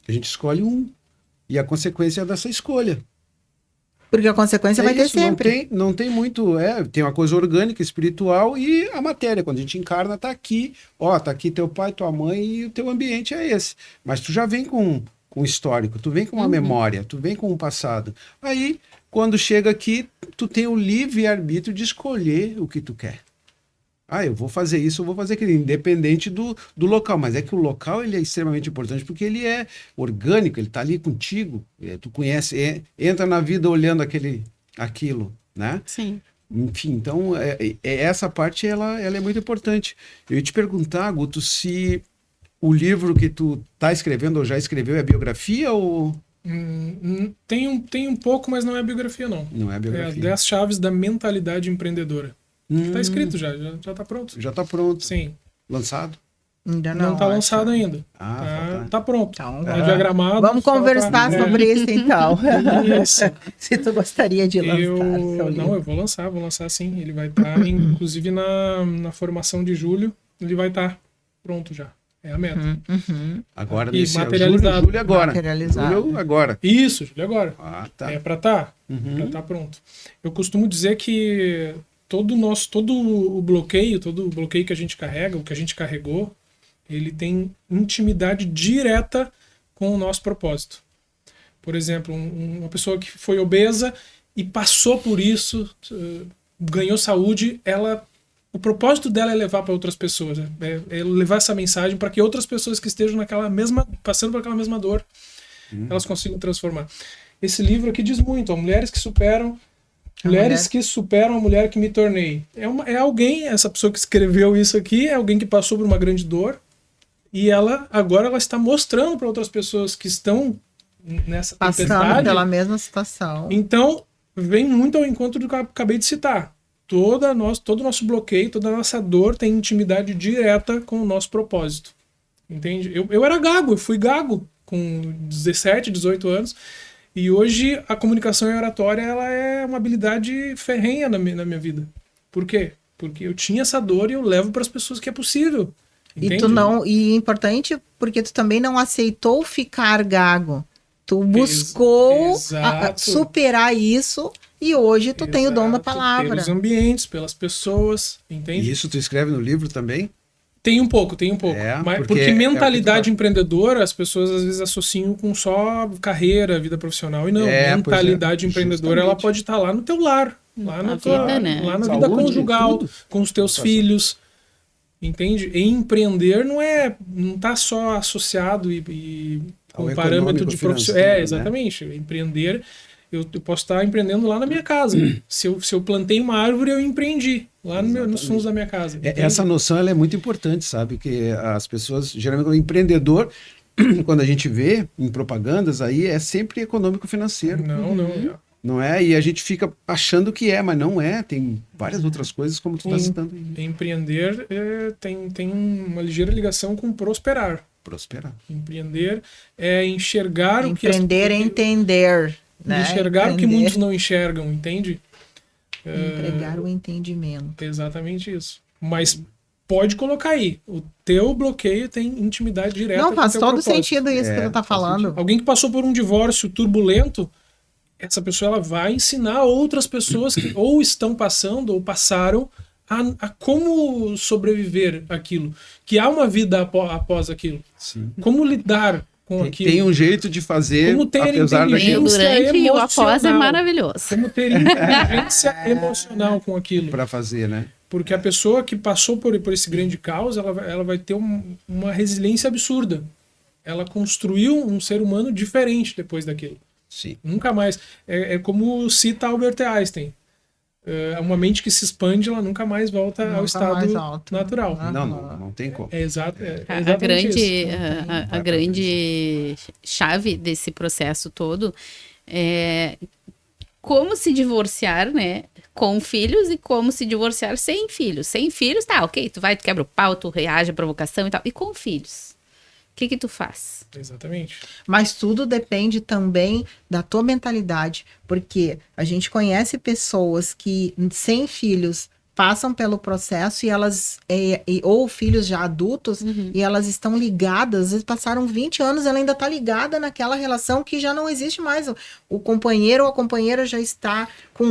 A gente escolhe um. E a consequência é dessa escolha. Porque a consequência vai ter isso, sempre. Não tem muito. Tem uma coisa orgânica, espiritual e a matéria. Quando a gente encarna, tá aqui. Ó, tá aqui teu pai, tua mãe e o teu ambiente é esse. Mas tu já vem com histórico, tu vem com uma memória, tu vem com um passado. Aí, quando chega aqui, tu tem o livre-arbítrio de escolher o que tu quer. Eu vou fazer isso, eu vou fazer aquilo, independente do local. Mas é que o local ele é extremamente importante porque ele é orgânico, ele está ali contigo. Tu conhece, entra na vida olhando aquilo, né? Sim. Enfim, então essa parte ela é muito importante. Eu ia te perguntar, Guto, se o livro que tu está escrevendo ou já escreveu é biografia ou... Tem um pouco, mas não é biografia, não. Não é biografia. É 10 chaves da mentalidade empreendedora. Tá escrito já tá pronto. Já tá pronto. Sim. Lançado? Ainda Não tá acho. lançado ainda. Falta. Tá pronto. Então, Tá diagramado. vamos conversar sobre isso, então. Isso. Se tu gostaria de lançar seu livro. Não, eu vou lançar sim. Ele vai estar, inclusive na formação de julho, ele vai estar pronto já. É a meta. Agora, E nesse materializado. julho agora. Materializado. Julho agora. Isso, julho agora. Tá. É pra tá pronto. Eu costumo dizer que todo o bloqueio que a gente carrega, o que a gente carregou, ele tem intimidade direta com o nosso propósito. Por exemplo, uma pessoa que foi obesa e passou por isso, ganhou saúde, o propósito dela é levar para outras pessoas, é levar essa mensagem para que outras pessoas que estejam passando por aquela mesma dor, elas consigam transformar. Esse livro aqui diz muito, mulheres que superam a mulher que me tornei. É alguém, essa pessoa que escreveu isso aqui, é alguém que passou por uma grande dor e agora ela está mostrando para outras pessoas que estão nessa passando tempestade. pela mesma situação. Então, vem muito ao encontro do que eu acabei de citar. Todo o nosso bloqueio, toda a nossa dor tem intimidade direta com o nosso propósito. Entende? Eu era gago, eu fui gago com 17, 18 anos. E hoje a comunicação e a oratória ela é uma habilidade ferrenha na minha vida. Por quê? Porque eu tinha essa dor e eu levo para as pessoas que é possível. Entende? E é importante porque tu também não aceitou ficar gago. Tu buscou superar isso e hoje tu tem o dom da palavra. Pelos ambientes, pelas pessoas, entende? E isso tu escreve no livro também? Tem um pouco. Mas, porque porque é o que mentalidade tu empreendedora, as pessoas às vezes associam com só carreira, vida profissional. E não, É, mentalidade pois é, empreendedora, ela justamente. pode estar lá no teu lar, lá na tua vida, né? lá na vida Saúde, conjugal, tudo. com os teus filhos. Entende? E empreender não tá só associado e com Ao parâmetro de econômico, profissional. financeiro, né? Exatamente. Empreender, eu posso estar empreendendo lá na minha casa. Se eu plantei uma árvore, eu empreendi lá nos fundos da minha casa. Entende? Essa noção ela é muito importante, sabe? Que as pessoas, geralmente, o empreendedor, quando a gente vê em propagandas aí, é sempre econômico-financeiro. Não. Não é? E a gente fica achando que é, mas não é. Tem várias outras coisas, como tu está citando. Empreender tem uma ligeira ligação com prosperar. Prosperar. Empreender é enxergar o que Empreender é entender, né? enxergar o que muitos não enxergam, entende? Entregar o entendimento. Exatamente isso. Mas pode colocar aí, o teu bloqueio tem intimidade direta Não, com o faz teu todo propósito. sentido isso que tu tá faz falando. Alguém que passou por um divórcio turbulento, essa pessoa ela vai ensinar outras pessoas que ou estão passando ou passaram a como sobreviver aquilo. Que há uma vida após aquilo. Sim. Como lidar com aquilo. Tem um jeito de fazer, Como ter apesar inteligência O durante e o após é emocional. maravilhoso. Como ter inteligência emocional com aquilo. para fazer, né? Porque a pessoa que passou por esse grande caos, ela vai ter uma resiliência absurda. Ela construiu um ser humano diferente depois daquilo. Sim. Nunca mais. É como cita Albert Einstein. Uma mente que se expande, ela nunca mais volta ao Nunca estado mais alto. natural. Não tem como. É exatamente A grande, isso. a grande chave desse processo todo é como se divorciar, né? Com filhos e como se divorciar sem filhos. Sem filhos, tá, ok, tu quebra o pau, tu reage à provocação e tal. E com filhos? O que tu faz? Exatamente. Mas tudo depende também da tua mentalidade, porque a gente conhece pessoas que, sem filhos, passam pelo processo e elas, ou filhos já adultos, e elas estão ligadas, às vezes passaram 20 anos, ela ainda está ligada naquela relação que já não existe mais. O companheiro ou a companheira já está com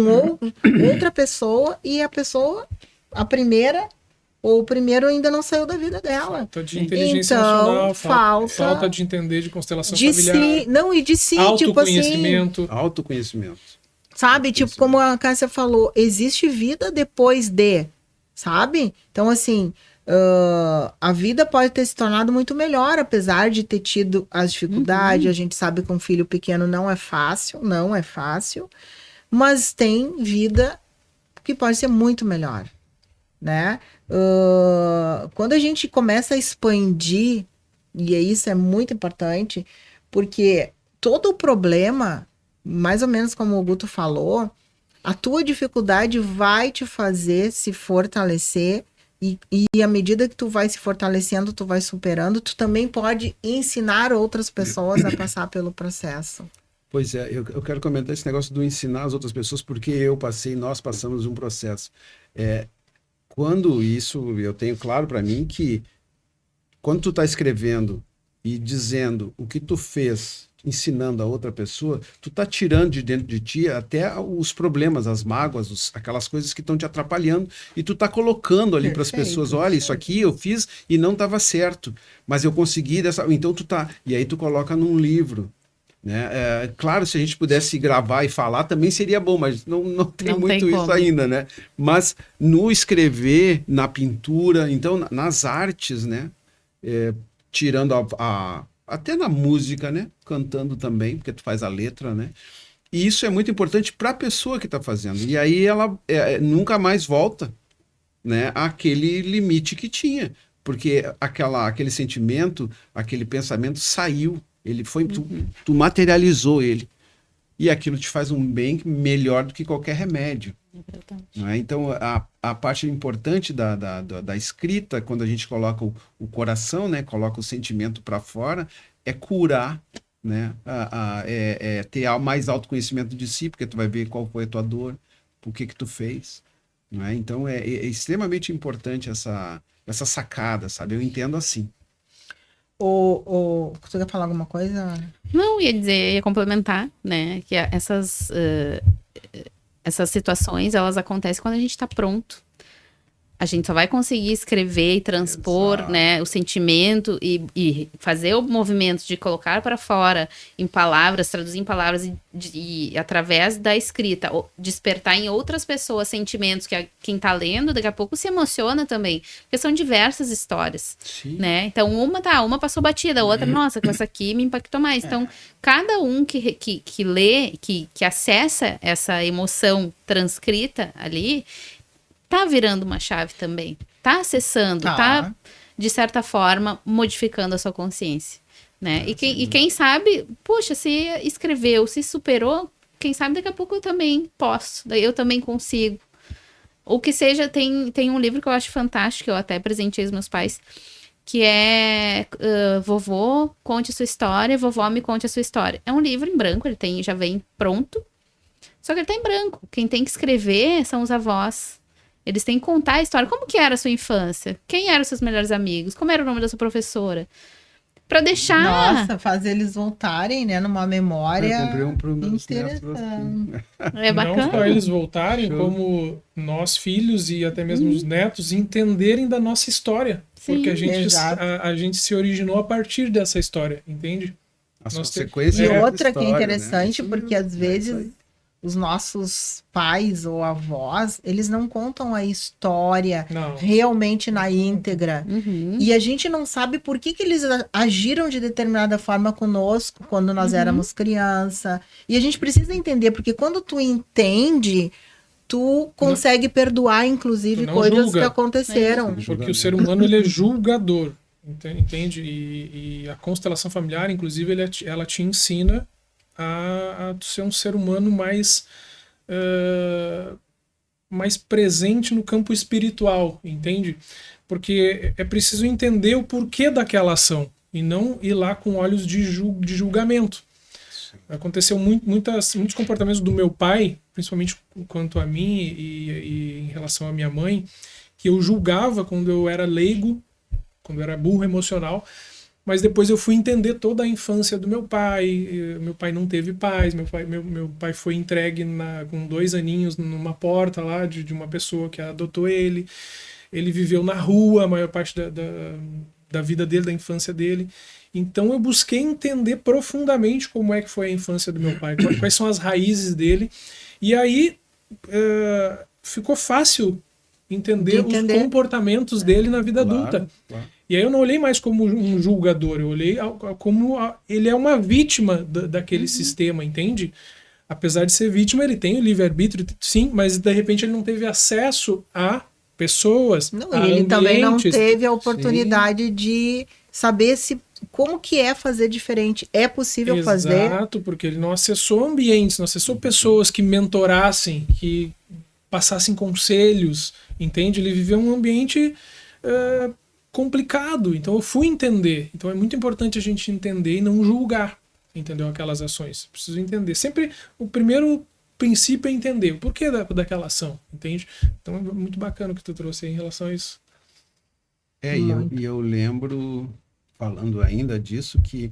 outra pessoa e a primeira ou o primeiro ainda não saiu da vida dela. Falta de inteligência Então, emocional, falta falta de entender de constelação de familiar. si, não, e de si, tipo assim, Autoconhecimento. Autoconhecimento. sabe? Tipo, como a Cássia falou, existe vida depois de, sabe? Então, assim, a vida pode ter se tornado muito melhor, apesar de ter tido as dificuldades. A gente sabe que um filho pequeno não é fácil, mas tem vida que pode ser muito melhor, né? Quando a gente começa a expandir, e isso é muito importante, porque todo o problema, mais ou menos como o Guto falou, a tua dificuldade vai te fazer se fortalecer e à medida que tu vai se fortalecendo, tu vai superando, tu também pode ensinar outras pessoas a passar pelo processo. Pois é, eu quero comentar esse negócio do ensinar as outras pessoas, porque nós passamos um processo. Quando isso, eu tenho claro para mim que quando tu tá escrevendo e dizendo o que tu fez, ensinando a outra pessoa, tu tá tirando de dentro de ti até os problemas, as mágoas, aquelas coisas que estão te atrapalhando, e tu tá colocando ali para as pessoas, olha, isso aqui eu fiz e não estava certo, mas eu consegui então tu tá, e aí tu coloca num livro, né? Claro, se a gente pudesse gravar e falar também seria bom, mas não tem muito isso como. ainda, né? Mas no escrever, na pintura, então nas artes, né? Tirando até na música, né? Cantando também, porque tu faz a letra, né? E isso é muito importante para a pessoa que está fazendo. E aí ela nunca mais volta, né? Àquele limite que tinha, porque aquele sentimento, aquele pensamento saiu. Ele foi, tu materializou ele. E aquilo te faz um bem melhor do que qualquer remédio. Não é? Então, a parte importante da escrita, quando a gente coloca o coração, né, coloca o sentimento para fora, é curar, né, ter mais autoconhecimento de si, porque tu vai ver qual foi a tua dor, o que tu fez. Não é? Então, é extremamente importante essa sacada, sabe? Eu entendo assim. Você quer falar alguma coisa? Não, ia complementar, né? Que essas situações, elas acontecem quando a gente está pronto a gente só vai conseguir escrever e transpor, Exato. né, o sentimento e fazer o movimento de colocar para fora em palavras, traduzir em palavras e através da escrita, despertar em outras pessoas sentimentos que quem tá lendo daqui a pouco se emociona também, porque são diversas histórias, Sim. né? Então uma passou batida, a outra, nossa, com essa aqui me impactou mais. Então, cada um que lê, que acessa essa emoção transcrita ali, tá virando uma chave também. Tá acessando, tá, de certa forma, modificando a sua consciência, né? E quem sabe, puxa, se escreveu, se superou, quem sabe daqui a pouco eu também posso, daí eu também consigo. Ou que seja, tem um livro que eu acho fantástico, eu até presenteei os meus pais, que é Vovô, conte a sua história, Vovó, me conte a sua história. É um livro em branco, ele já vem pronto, só que ele tá em branco. Quem tem que escrever são os avós. Eles têm que contar a história. Como que era a sua infância? Quem eram os seus melhores amigos? Como era o nome da sua professora? Pra deixar... Nossa, fazer eles voltarem, né, numa memória Eu comprei um pro meus netos, interessante. É Não só bacana. eles voltarem, Show. como nós, filhos e até mesmo os netos, entenderem da nossa história. Sim, Porque exato. a gente se originou a partir dessa história, entende? A Nós consequência E é outra que é história, né? interessante, Isso porque mesmo, às é vezes isso aí. os nossos pais ou avós, eles não contam a história Não. realmente na íntegra. Uhum. E a gente não sabe por que eles agiram de determinada forma conosco quando nós éramos criança. E a gente precisa entender, porque quando tu entende, tu consegue perdoar, inclusive, Tu não coisas julga. que aconteceram. Porque o ser humano ele é julgador, entende? E a constelação familiar, inclusive, ela te ensina a ser um ser humano mais presente no campo espiritual, entende? Porque é preciso entender o porquê daquela ação e não ir lá com olhos de julgamento. Aconteceu muitos comportamentos do meu pai, principalmente quanto a mim e em relação à minha mãe, que eu julgava quando eu era leigo, quando eu era burro emocional, mas depois eu fui entender toda a infância do meu pai. Meu pai não teve pais, meu pai foi entregue com 2 aninhos numa porta lá de uma pessoa que adotou ele. Ele viveu na rua a maior parte da vida dele, da infância dele. Então eu busquei entender profundamente como é que foi a infância do meu pai, quais são as raízes dele. E aí ficou fácil entender os comportamentos dele na vida adulta. Claro. E aí eu não olhei mais como um julgador, eu olhei como ele é uma vítima daquele sistema, entende? Apesar de ser vítima, ele tem o livre-arbítrio, sim, mas de repente ele não teve acesso a pessoas, Não, a e ele também não ambientes. teve a oportunidade de saber como que é fazer diferente. É possível fazer. Exato, porque ele não acessou ambientes, não acessou pessoas que mentorassem, que passassem conselhos, entende? Ele viveu um ambiente complicado, então eu fui entender. Então é muito importante a gente entender e não julgar, entendeu? Aquelas ações. Preciso entender. Sempre o primeiro princípio é entender o porquê daquela ação, entende? Então é muito bacana o que tu trouxe aí em relação a isso. E eu lembro, falando ainda disso, que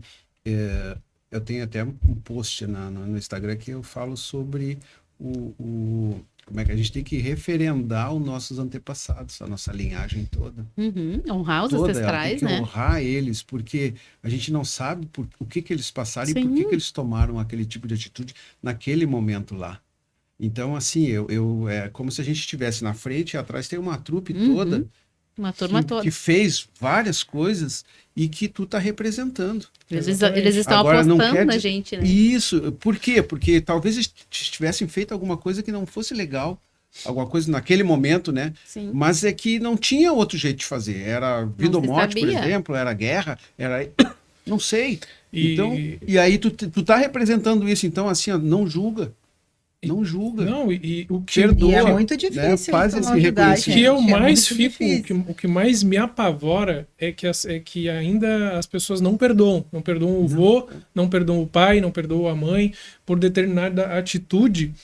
eu tenho até um post no Instagram que eu falo sobre como é que a gente tem que referendar os nossos antepassados, a nossa linhagem toda. Honrar os Toda, ancestrais, tem que né? honrar eles, porque a gente não sabe o que eles passaram Sim. e por que eles tomaram aquele tipo de atitude naquele momento lá. Então, assim, é como se a gente estivesse na frente e atrás tem uma trupe toda Uma turma toda. que fez várias coisas e que tu tá representando. Eles estão Agora, não apostando quer na dizer- gente, né? Isso, por quê? Porque talvez eles tivessem feito alguma coisa que não fosse legal, alguma coisa naquele momento, né? Sim. Mas é que não tinha outro jeito de fazer. Era vida ou se morte, por sabia. exemplo, era guerra, era... Não sei. E- Então, e aí tu tá representando isso, então assim, ó, não julga. Não julga. Não, e o que Perdoa. E é muito difícil. Faz isso esse não julgar, reconhecimento. que eu gente. É mais muito fico, difícil. o que mais me apavora é que ainda as pessoas não perdoam o avô, não perdoam o pai, não perdoam a mãe por determinada atitude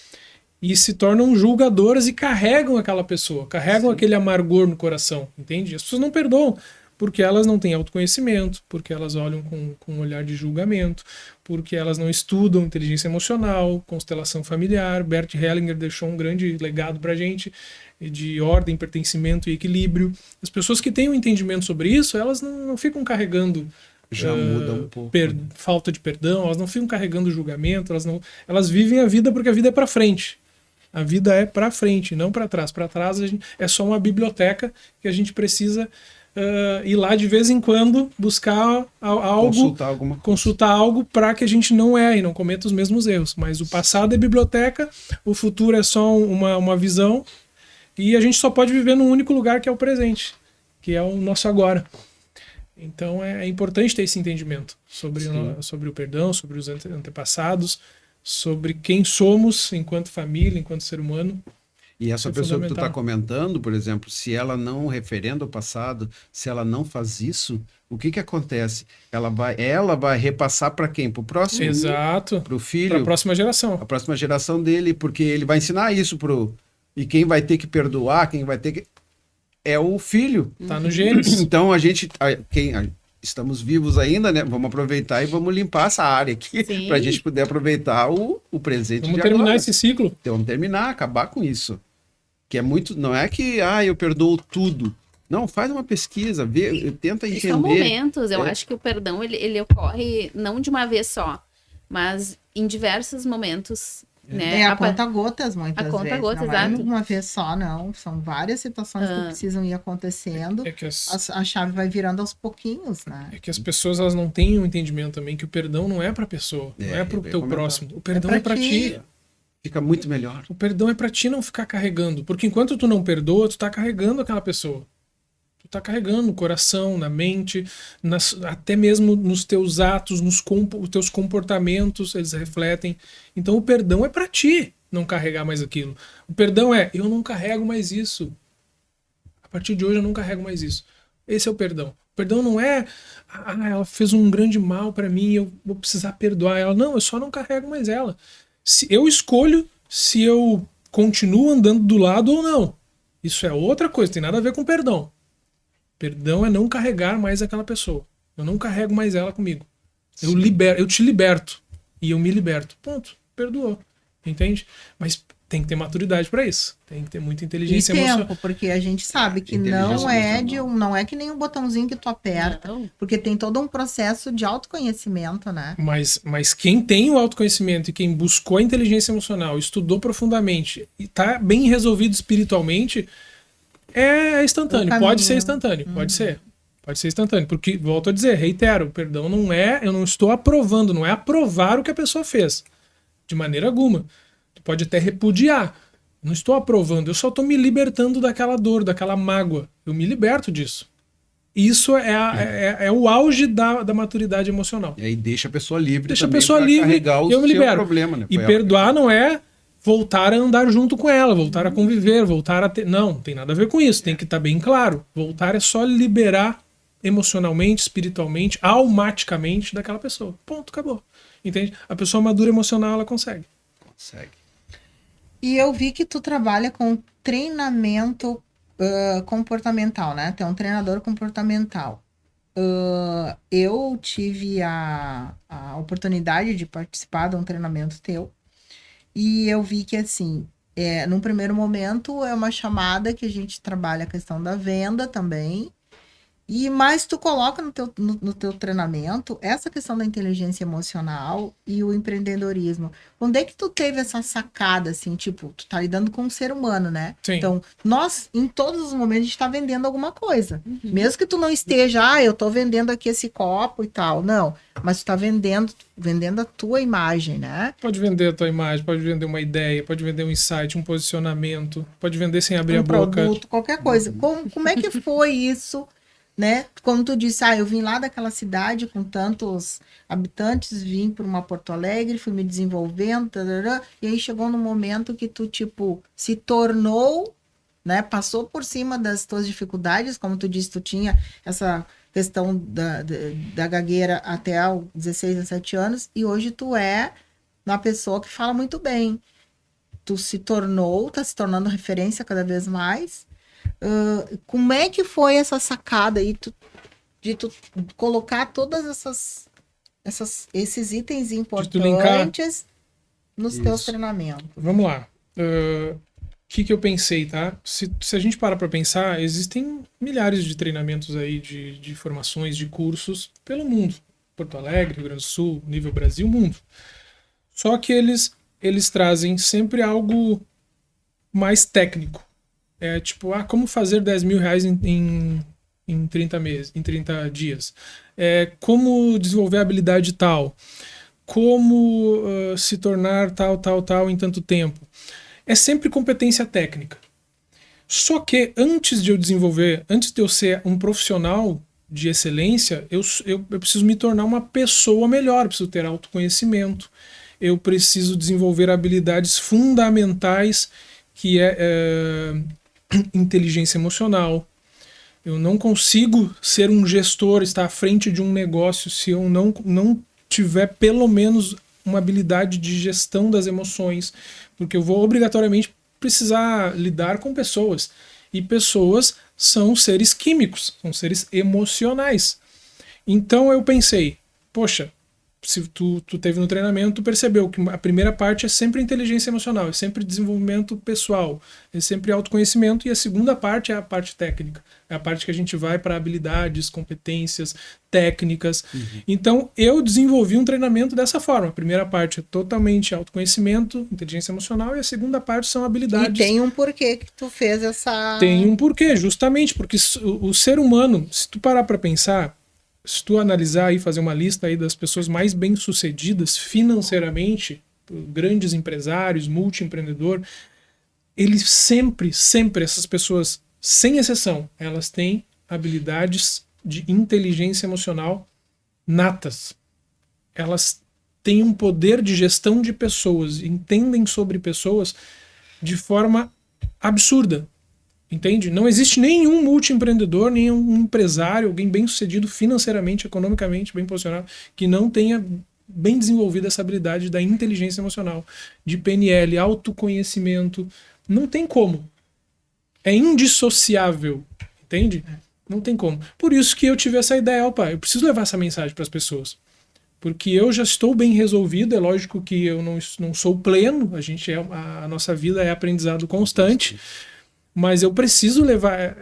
e se tornam julgadoras e carregam aquela pessoa, carregam aquele amargor no coração, entende? As pessoas não perdoam porque elas não têm autoconhecimento, porque elas olham com um olhar de julgamento, porque elas não estudam inteligência emocional, constelação familiar. Bert Hellinger deixou um grande legado pra gente de ordem, pertencimento e equilíbrio. As pessoas que têm um entendimento sobre isso, elas não ficam carregando Já muda um pouco. falta de perdão, elas não ficam carregando julgamento, elas vivem a vida porque a vida é para frente. A vida é para frente, não para trás. Para trás é só uma biblioteca que a gente precisa ir lá de vez em quando buscar algo, consultar algo para que a gente não erre, não cometa os mesmos erros. Mas o passado é biblioteca, o futuro é só uma visão, e a gente só pode viver num único lugar, que é o presente, que é o nosso agora. Então é importante ter esse entendimento sobre o perdão, sobre os antepassados, sobre quem somos enquanto família, enquanto ser humano. E essa pessoa que tu está comentando, por exemplo, se ela não referenda o passado, se ela não faz isso, o que acontece? Ela vai repassar para quem? Para o próximo? Exato. Para o filho? Para a próxima geração. A próxima geração dele, porque ele vai ensinar isso E quem vai ter que perdoar, quem vai ter que... É o filho. Tá no genes. Então estamos vivos ainda, né? Vamos aproveitar e vamos limpar essa área aqui para a gente poder aproveitar o presente. Vamos terminar esse ciclo. Então, vamos terminar, acabar com isso. Que é muito. Não é que eu perdoo tudo. Não, faz uma pesquisa, tenta entender. São momentos. Eu acho que o perdão ele ocorre não de uma vez só, mas em diversos momentos. Né? A conta-gotas, muitas vezes. A conta-gotas, exato. Não é uma vez só, não. São várias situações que precisam ir acontecendo. A chave vai virando aos pouquinhos, né? É que as pessoas elas não têm um entendimento também que o perdão não é pra pessoa, não é pro teu próximo. O perdão é pra ti. Fica muito melhor. O perdão é pra ti não ficar carregando. Porque enquanto tu não perdoa, tu tá carregando aquela pessoa. Tu tá carregando no coração, na mente, até mesmo nos teus atos, os teus comportamentos, eles refletem. Então o perdão é pra ti não carregar mais aquilo. O perdão é, eu não carrego mais isso. A partir de hoje eu não carrego mais isso. Esse é o perdão. O perdão não é, ela fez um grande mal pra mim, eu vou precisar perdoar ela. Não, eu só não carrego mais ela. Eu escolho se eu continuo andando do lado ou não. Isso é outra coisa, tem nada a ver com perdão. Perdão é não carregar mais aquela pessoa. Eu não carrego mais ela comigo. Eu te liberto. E eu me liberto. Ponto. Perdoou. Entende? Mas tem que ter maturidade para isso. Tem que ter muita inteligência emocional. Porque a gente sabe que não é que nem um botãozinho que tu aperta. Não. Porque tem todo um processo de autoconhecimento, né? Mas quem tem o autoconhecimento e quem buscou a inteligência emocional, estudou profundamente e tá bem resolvido espiritualmente... É instantâneo, pode ser instantâneo, pode ser instantâneo, porque, volto a dizer, reitero, o perdão não é, eu não estou aprovando, não é aprovar o que a pessoa fez, de maneira alguma. Tu pode até repudiar, não estou aprovando, eu só estou me libertando daquela dor, daquela mágoa, eu me liberto disso. Isso é o auge da maturidade emocional. E aí deixa a pessoa livre. Deixa a pessoa livre e eu me libero. Problema, né? E perdoar não é voltar a andar junto com ela, voltar a conviver, voltar a ter... Não tem nada a ver com isso, tem que estar bem claro. Voltar é só liberar emocionalmente, espiritualmente, almaticamente daquela pessoa. Ponto, acabou. Entende? A pessoa madura emocional, ela consegue. E eu vi que tu trabalha com treinamento comportamental, né? Tu é um treinador comportamental. Eu tive a oportunidade de participar de um treinamento teu. E eu vi que, assim, num primeiro momento é uma chamada que a gente trabalha a questão da venda também. Mas tu coloca no teu treinamento essa questão da inteligência emocional e o empreendedorismo. Onde é que tu teve essa sacada, assim, tipo, tu tá lidando com um ser humano, né? Sim. Então, nós, em todos os momentos, a gente tá vendendo alguma coisa. Mesmo que tu não esteja, eu tô vendendo aqui esse copo e tal. Não, mas tu tá vendendo a tua imagem, né? Pode vender a tua imagem, pode vender uma ideia, pode vender um insight, um posicionamento, pode vender sem abrir a boca. Produto, qualquer coisa. Como é que foi isso? Né? Como tu disse, eu vim lá daquela cidade com tantos habitantes, vim para uma Porto Alegre, fui me desenvolvendo, e aí chegou no momento que tu, tipo, se tornou, né? Passou por cima das tuas dificuldades, como tu disse, tu tinha essa questão da gagueira até aos 16, 17 anos, e hoje tu é uma pessoa que fala muito bem. Tu tá se tornando referência cada vez mais. Como é que foi essa sacada aí? de tu colocar todas esses itens tu linkar. importantes nos teus Isso. treinamentos. Vamos lá. O que eu pensei, tá? Se a gente parar para pensar, existem milhares de treinamentos aí, de formações, de cursos pelo mundo. Porto Alegre, Rio Grande do Sul, nível Brasil, mundo. Só que eles trazem sempre algo mais técnico. É tipo, como fazer 10 mil reais em 30 meses, em 30 dias. Como desenvolver a habilidade tal. Como se tornar tal em tanto tempo. É sempre competência técnica. Só que antes de eu ser um profissional de excelência, eu preciso me tornar uma pessoa melhor, eu preciso ter autoconhecimento, eu preciso desenvolver habilidades fundamentais, que é inteligência emocional. Eu não consigo ser um gestor, estar à frente de um negócio, se eu não tiver pelo menos uma habilidade de gestão das emoções, porque eu vou obrigatoriamente precisar lidar com pessoas. E pessoas são seres químicos, são seres emocionais. Então eu pensei, poxa, se tu teve no treinamento, tu percebeu que a primeira parte é sempre inteligência emocional, é sempre desenvolvimento pessoal, é sempre autoconhecimento, e a segunda parte é a parte técnica. É a parte que a gente vai para habilidades, competências, técnicas. Então eu desenvolvi um treinamento dessa forma. A primeira parte é totalmente autoconhecimento, inteligência emocional, e a segunda parte são habilidades. E tem um porquê que tu fez essa... Tem um porquê, justamente porque o ser humano, se tu parar para pensar, se tu analisar e fazer uma lista aí das pessoas mais bem-sucedidas financeiramente, grandes empresários, multi-empreendedor, eles sempre, essas pessoas, sem exceção, elas têm habilidades de inteligência emocional natas. Elas têm um poder de gestão de pessoas, entendem sobre pessoas de forma absurda. Entende? Não existe nenhum multiempreendedor, nenhum empresário, alguém bem sucedido financeiramente, economicamente, bem posicionado, que não tenha bem desenvolvido essa habilidade da inteligência emocional, de PNL, autoconhecimento. Não tem como. É indissociável. Entende? Não tem como. Por isso que eu tive essa ideia, eu preciso levar essa mensagem para as pessoas. Porque eu já estou bem resolvido, é lógico que eu não sou pleno, a nossa vida é aprendizado constante. Mas eu preciso levar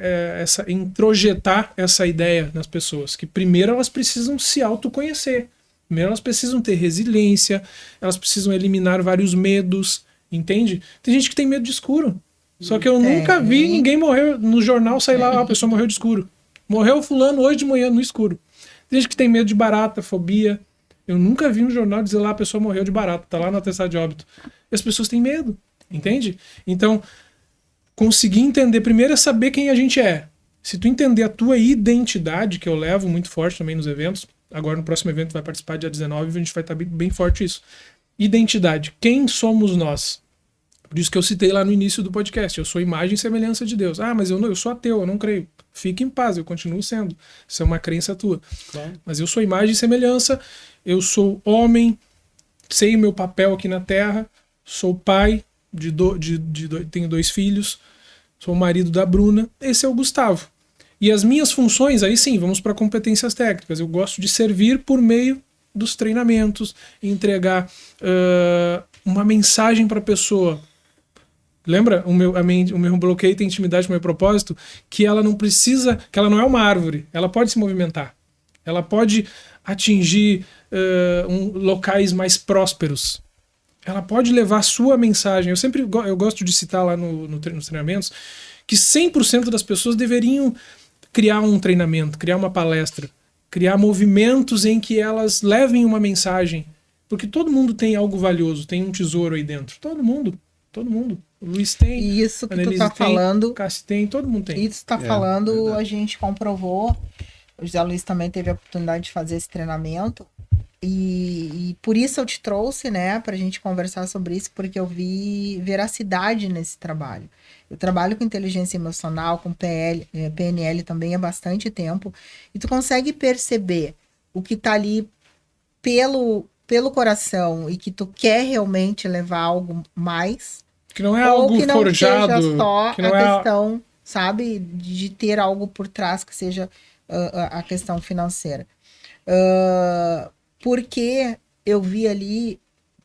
introjetar essa ideia nas pessoas, que primeiro elas precisam se autoconhecer, primeiro elas precisam ter resiliência, elas precisam eliminar vários medos, entende? Tem gente que tem medo de escuro, só que eu nunca vi ninguém morrer no jornal, sair lá, a pessoa morreu de escuro. Morreu fulano hoje de manhã no escuro. Tem gente que tem medo de barata, fobia. Eu nunca vi no jornal dizer lá a pessoa morreu de barata, tá lá no atestado de óbito. E as pessoas têm medo, entende? Então, conseguir entender primeiro é saber quem a gente é. Se tu entender a tua identidade, que eu levo muito forte também nos eventos, agora no próximo evento vai participar dia 19, a gente vai estar bem forte isso. Identidade. Quem somos nós? Por isso que eu citei lá no início do podcast. Eu sou imagem e semelhança de Deus. Mas eu sou ateu, eu não creio. Fique em paz, eu continuo sendo. Isso é uma crença tua. Claro. Mas eu sou imagem e semelhança, eu sou homem, sei o meu papel aqui na Terra, sou pai, tenho 2 filhos, sou o marido da Bruna, esse é o Gustavo. E as minhas funções, aí sim, vamos para competências técnicas. Eu gosto de servir por meio dos treinamentos, entregar uma mensagem para a pessoa. Lembra? O meu bloqueio tem intimidade com o meu propósito, que ela não precisa, que ela não é uma árvore, ela pode se movimentar, ela pode atingir locais mais prósperos. Ela pode levar a sua mensagem. Eu gosto de citar lá nos treinamentos que 100% das pessoas deveriam criar um treinamento, criar uma palestra, criar movimentos em que elas levem uma mensagem. Porque todo mundo tem algo valioso, tem um tesouro aí dentro. Todo mundo. O Luiz tem. E isso que Annelise tu tá falando. O Cassi tem, todo mundo tem. Isso tá falando, verdade. a gente comprovou. O José Luiz também teve a oportunidade de fazer esse treinamento. E por isso eu te trouxe, né, pra gente conversar sobre isso, porque eu vi veracidade nesse trabalho. Eu trabalho com inteligência emocional, com PNL também há bastante tempo, e tu consegue perceber o que tá ali pelo coração e que tu quer realmente levar algo mais, Que não é ou algo que não forjado. seja só que não a é questão, sabe, de ter algo por trás que seja a questão financeira. Porque eu vi ali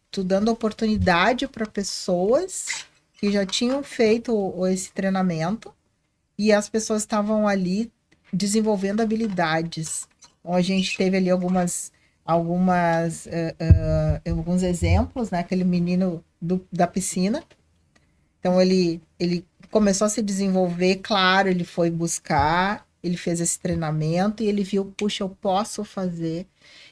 tu dando oportunidade para pessoas que já tinham feito esse treinamento e as pessoas estavam ali desenvolvendo habilidades. Então, a gente teve ali alguns exemplos, né? Aquele menino da piscina. Então, ele começou a se desenvolver, claro, ele foi buscar, ele fez esse treinamento e ele viu, puxa, eu posso fazer.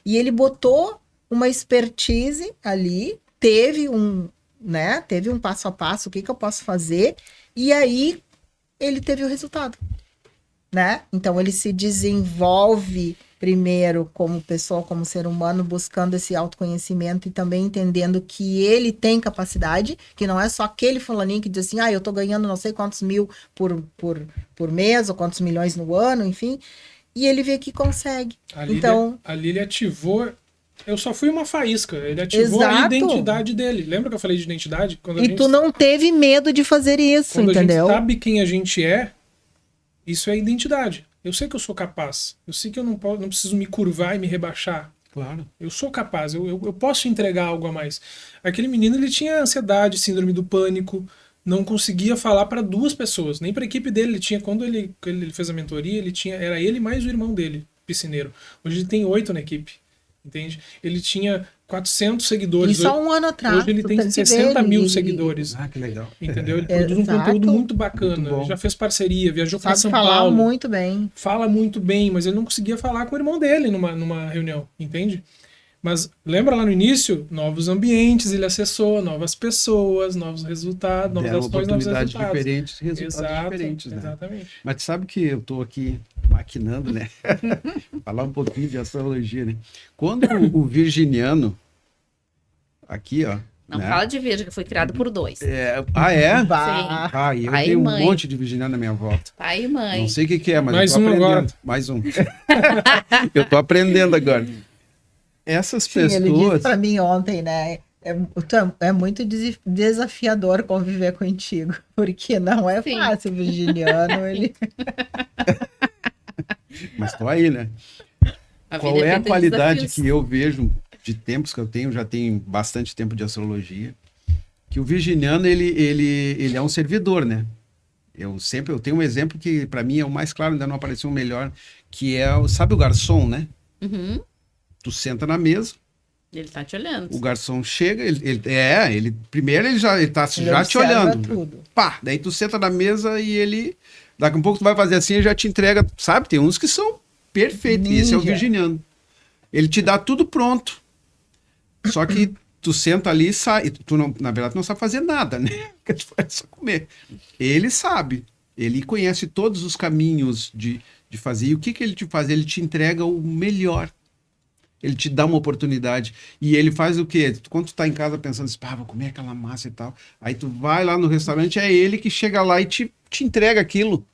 E ele botou uma expertise ali, teve um passo a passo, o que eu posso fazer, e aí ele teve o resultado, né? Então ele se desenvolve primeiro como pessoa, como ser humano, buscando esse autoconhecimento e também entendendo que ele tem capacidade, que não é só aquele fulaninho que diz assim, eu tô ganhando não sei quantos mil por mês, ou quantos milhões no ano, enfim, e ele vê que consegue. Ali ele ativou. Eu só fui uma faísca. Ele ativou Exato. a identidade dele. Lembra que eu falei de identidade? Tu não teve medo de fazer isso, quando entendeu? A gente sabe quem a gente é, isso é identidade. Eu sei que eu sou capaz. Eu sei que eu não preciso me curvar e me rebaixar. Claro. Eu sou capaz. Eu posso entregar algo a mais. Aquele menino, ele tinha ansiedade, síndrome do pânico. Não conseguia falar para 2 pessoas. Nem para a equipe dele. Ele tinha, quando ele fez a mentoria, era ele mais o irmão dele, piscineiro. Hoje ele tem 8 na equipe. Entende? Ele tinha 400 seguidores. E só um ano atrás. Hoje ele tem 60 mil seguidores. Ah, que legal. Entendeu? Ele produz um conteúdo muito bacana. Muito Já fez parceria, viajou para Sabe São falar Paulo. muito bem. Fala muito bem, mas ele não conseguia falar com o irmão dele numa reunião, entende? Mas lembra lá no início? Novos ambientes, ele acessou, novas pessoas, novos resultados, novas Deram ações, novos oportunidades resultados. diferentes, resultados diferentes, né? Exatamente. Mas sabe que eu estou aqui maquinando, né? Falar um pouquinho de astrologia, né? Quando o virginiano, aqui, ó. Não né? fala de virgem, que foi criado por 2. É, eu Bah. tenho Pai e um mãe. monte de virginiano na minha volta. Pai e mãe. Não sei o que é, mas Mais eu tô um aprendendo. agora. Mais um. Eu tô aprendendo agora. Essas Sim, ele disse pessoas... pra mim ontem, né? É muito desafiador conviver contigo, porque não é Sim. fácil, o virginiano, ele... Mas tô aí, né? A Qual vida é a feita de qualidade desafios. que eu vejo de tempos que eu tenho, já tenho bastante tempo de astrologia, que o virginiano, ele é um servidor, né? Eu tenho um exemplo que para mim é o mais claro, ainda não apareceu um melhor, que é, sabe o garçom, né? Uhum. Tu senta na mesa, Ele tá te olhando. o garçom chega, primeiro ele já tá ele já te observa olhando. tudo. Pá, daí tu senta na mesa e ele, daqui a pouco tu vai fazer assim e já te entrega, sabe? Tem uns que são perfeitos, e esse é o Ninja. virginiano. Ele te dá tudo pronto. Só que tu senta ali e sai, tu não, na verdade não sabe fazer nada, né? Porque tu vai só comer. Ele sabe, ele conhece todos os caminhos de fazer. E o que ele te faz? Ele te entrega o melhor. Ele te dá uma oportunidade. E ele faz o quê? Quando tu tá em casa pensando assim, vou comer aquela massa e tal. Aí tu vai lá no restaurante, é ele que chega lá e te entrega aquilo.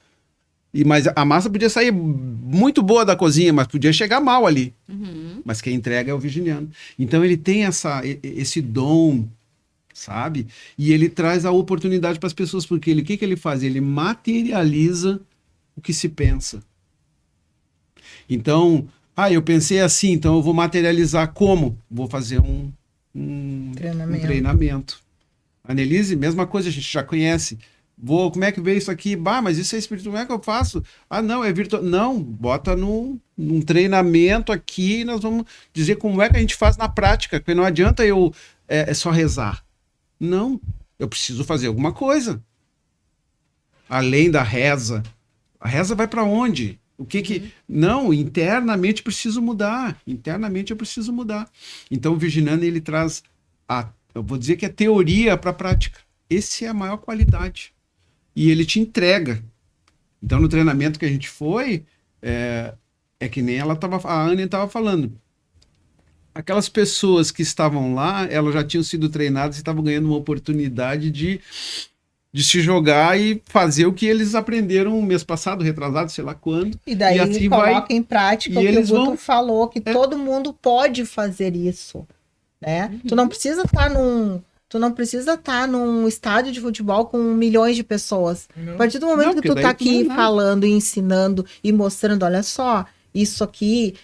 Mas a massa podia sair muito boa da cozinha, mas podia chegar mal ali. Uhum. Mas quem entrega é o virginiano. Então ele tem esse dom, sabe? E ele traz a oportunidade para as pessoas, porque o que ele faz? Ele materializa o que se pensa. Então, eu pensei assim, então eu vou materializar como? Vou fazer um treinamento. Annelise, mesma coisa, a gente já conhece. Como é que veio isso aqui? Mas isso é espiritual, como é que eu faço? Não, é virtual. Não, bota num treinamento aqui e nós vamos dizer como é que a gente faz na prática, porque não adianta eu só rezar. Não, eu preciso fazer alguma coisa. Além da reza. A reza vai para onde? Não, internamente eu preciso mudar. Então o virginiano, ele traz eu vou dizer que é teoria para a prática. Essa é a maior qualidade. E ele te entrega. Então, no treinamento que a gente foi, é que nem a Anne estava falando. Aquelas pessoas que estavam lá, elas já tinham sido treinadas e estavam ganhando uma oportunidade de se jogar e fazer o que eles aprenderam mês passado, retrasado, sei lá quando. E daí assim ele coloca em prática o que o Guto falou, que todo mundo pode fazer isso. Né? Tu não precisa estar Tu não precisa estar num estádio de futebol com milhões de pessoas. Não. A partir do momento Não, que porque tu daí tá tu não aqui é nada. falando, e ensinando e mostrando, olha só, isso aqui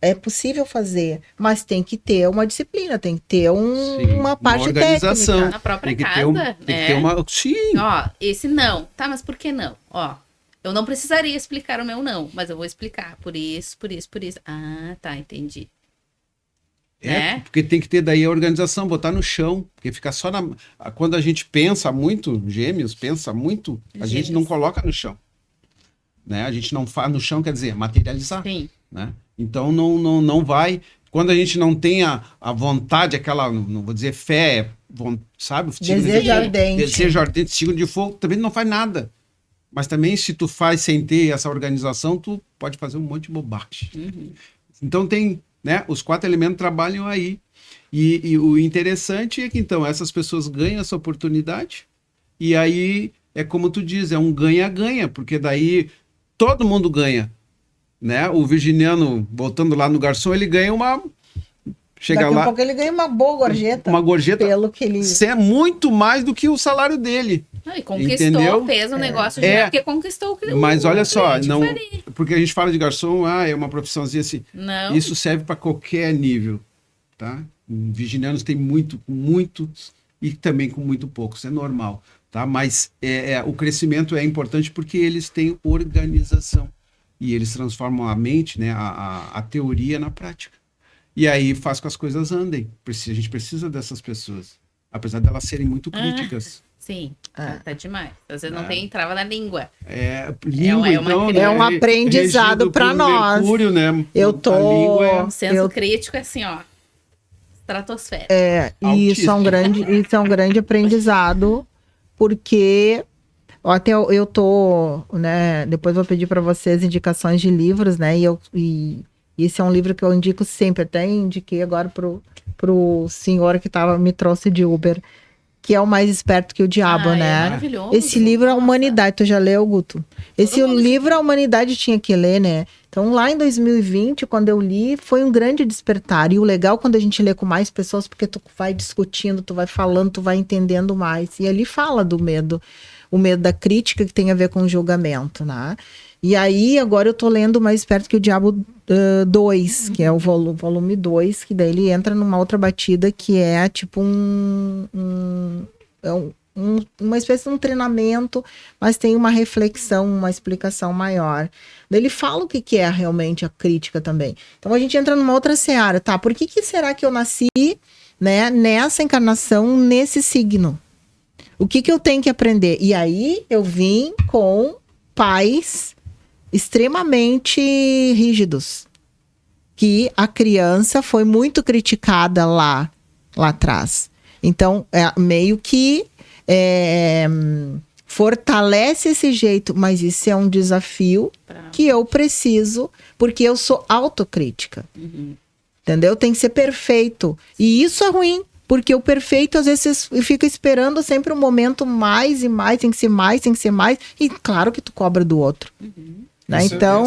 é possível fazer, mas tem que ter uma disciplina, tem que ter Sim, uma parte organização. técnica. Na própria Tem que casa, ter, né? tem que ter uma... Sim, Ó, esse não. Tá, mas por que não? Ó, eu não precisaria explicar o meu não, mas eu vou explicar por isso, por isso, por isso. Ah, tá, entendi. Né? porque tem que ter daí a organização, botar no chão, porque fica só na... Quando a gente pensa muito, gêmeos pensa muito, a gente Gêmeos. não coloca no chão. Né? A gente não faz no chão, quer dizer, materializar. Sim. Né? Então não vai. Quando a gente não tem a vontade, aquela, não vou dizer fé, sabe? Desejo ardente. Desejo ardente, signo de fogo, também não faz nada. Mas também, se tu faz sem ter essa organização, tu pode fazer um monte de bobagem. Uhum. Então tem, né? Os 4 elementos trabalham aí. E o interessante é que, então, essas pessoas ganham essa oportunidade. E aí, é como tu diz, é um ganha-ganha, porque daí todo mundo ganha. Né? O virginiano, voltando lá no garçom, ele ganha uma... Chega Daqui a lá, pouco ele ganha uma boa gorjeta. uma gorjeta Pelo que ele... é muito mais do que o salário dele. Não, e conquistou, Entendeu? fez o negócio É. já porque conquistou o cliente. Mas olha só, cliente não, ali. porque a gente fala de garçom, é uma profissãozinha assim. Não. Isso serve para qualquer nível, tá? Virginianos tem muito, com muitos e também com muito pouco, isso é normal, tá? Mas o crescimento é importante porque eles têm organização e eles transformam a mente, né, a teoria na prática. E aí faz com que as coisas andem. A gente precisa dessas pessoas, apesar de elas serem muito críticas. Sim, Ah. tá demais. Às vezes não tem trava na língua. Língua, é uma então, crítica. É um aprendizado regido pra por nós. Mercúrio, né? Eu A tô- língua é... O senso Eu- crítico é assim, ó. Estratosfera. E isso é um grande aprendizado, porque até eu tô, né, depois eu vou pedir para vocês indicações de livros, né, e esse é um livro que eu indico sempre, até indiquei agora pro senhor que me trouxe de Uber, que é O Mais Esperto que o Diabo, É né? maravilhoso. Esse livro, A Nossa. Humanidade, tu já leu, Guto? Esse mundo livro, A Humanidade, tinha que ler, né? Então, lá em 2020, quando eu li, foi um grande despertar. E o legal quando a gente lê com mais pessoas, porque tu vai discutindo, tu vai falando, tu vai entendendo mais. E ali fala do medo, o medo da crítica que tem a ver com o julgamento, né? E aí, agora eu tô lendo Mais Esperto que o Diabo 2, que é o volume 2, que daí ele entra numa outra batida que é tipo uma espécie de um treinamento, mas tem uma reflexão, uma explicação maior. Daí ele fala o que é realmente a crítica também. Então a gente entra numa outra seara, tá? Por que será que eu nasci, né, nessa encarnação, nesse signo? O que eu tenho que aprender? E aí eu vim com pais extremamente rígidos, que a criança foi muito criticada lá atrás. Então, meio que fortalece esse jeito, mas isso é um desafio que eu preciso, porque eu sou autocrítica. Entendeu? Tem que ser perfeito. E isso é ruim, porque o perfeito, às vezes, fica esperando sempre um momento mais e mais, tem que ser mais, tem que ser mais, e claro que tu cobra do outro. Né? Então,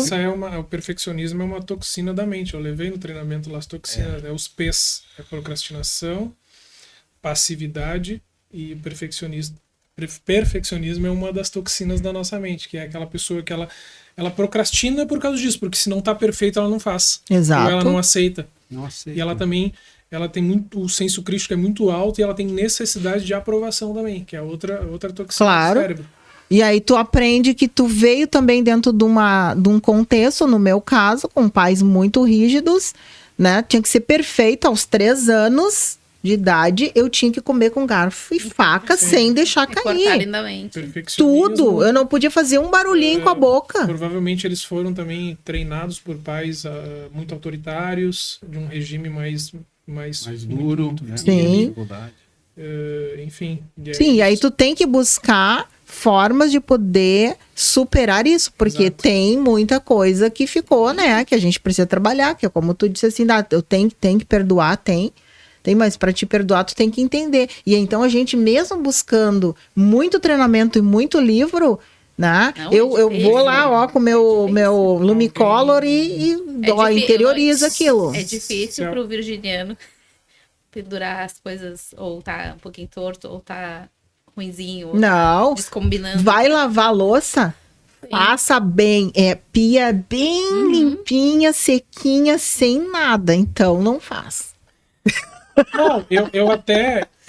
O perfeccionismo é uma toxina da mente. Eu levei no treinamento lá as toxinas, né? Os P's, procrastinação, passividade e perfeccionismo. Perfeccionismo é uma das toxinas da nossa mente, que é aquela pessoa que ela procrastina por causa disso, porque se não tá perfeito ela não faz. Exato. Ou ela não aceita. Nossa, E ela também, ela tem muito, o senso crítico é muito alto e ela tem necessidade de aprovação também, que é outra toxina Claro. do cérebro. e aí tu aprende que tu veio também dentro de um contexto, no meu caso, com pais muito rígidos, né? Tinha que ser perfeito aos 3 anos de idade, eu tinha que comer com garfo e faca sem deixar E cortar cair. lindamente. Perfeccionismo. Tudo. Eu não podia fazer um barulhinho com a boca. Provavelmente eles foram também treinados por pais muito autoritários, de um regime mais duro, muito, né? Sim. Dificuldade. enfim. Sim, e aí tu tem que buscar formas de poder superar isso, porque Exato. tem muita coisa que ficou, né, que a gente precisa trabalhar, que é como tu disse assim, eu tenho que perdoar, tem, mas para te perdoar tu tem que entender. E então a gente mesmo buscando muito treinamento e muito livro, né, Não, eu difícil. vou lá, ó, com meu Lumicolor e É difícil, interioriza aquilo. É difícil pro virginiano pendurar as coisas, ou tá um pouquinho torto, ou tá ruinzinho, ou Não. descombinando. Vai lavar a louça? Passa bem. Pia bem limpinha, sequinha, sem nada. Então, não faz. Não,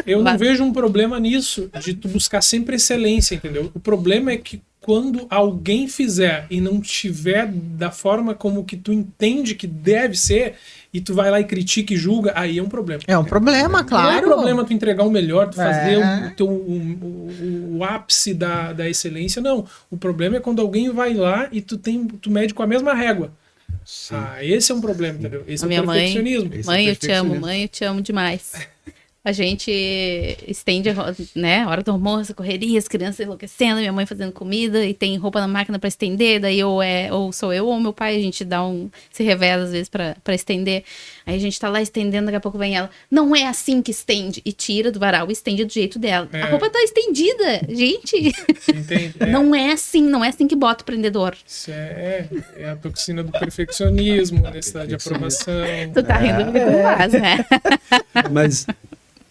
eu não vejo um problema nisso, de tu buscar sempre excelência, entendeu? O problema é que quando alguém fizer e não tiver da forma como que tu entende que deve ser, e tu vai lá e critica e julga, aí é um problema. É um problema, claro. Não é problema tu entregar o melhor, tu fazer É. o ápice da excelência, não. O problema é quando alguém vai lá e tu mede com a mesma régua. Sim. Esse é um problema, entendeu? Esse A é o minha mãe- perfeccionismo. Esse Mãe, é eu te amo, perfeccionismo. mãe, eu te amo demais. A gente estende, né, a hora do almoço, correria, as crianças enlouquecendo, minha mãe fazendo comida e tem roupa na máquina pra estender, daí ou sou eu ou meu pai, a gente se reveza às vezes pra estender. Aí a gente tá lá estendendo, daqui a pouco vem ela, não é assim que estende, e tira do varal e estende do jeito dela. É. A roupa tá estendida, gente. Entende? Não é assim que bota o prendedor. Isso é a toxina do perfeccionismo, necessidade de aprovação. Tu tá rindo porque tu faz, né? Mas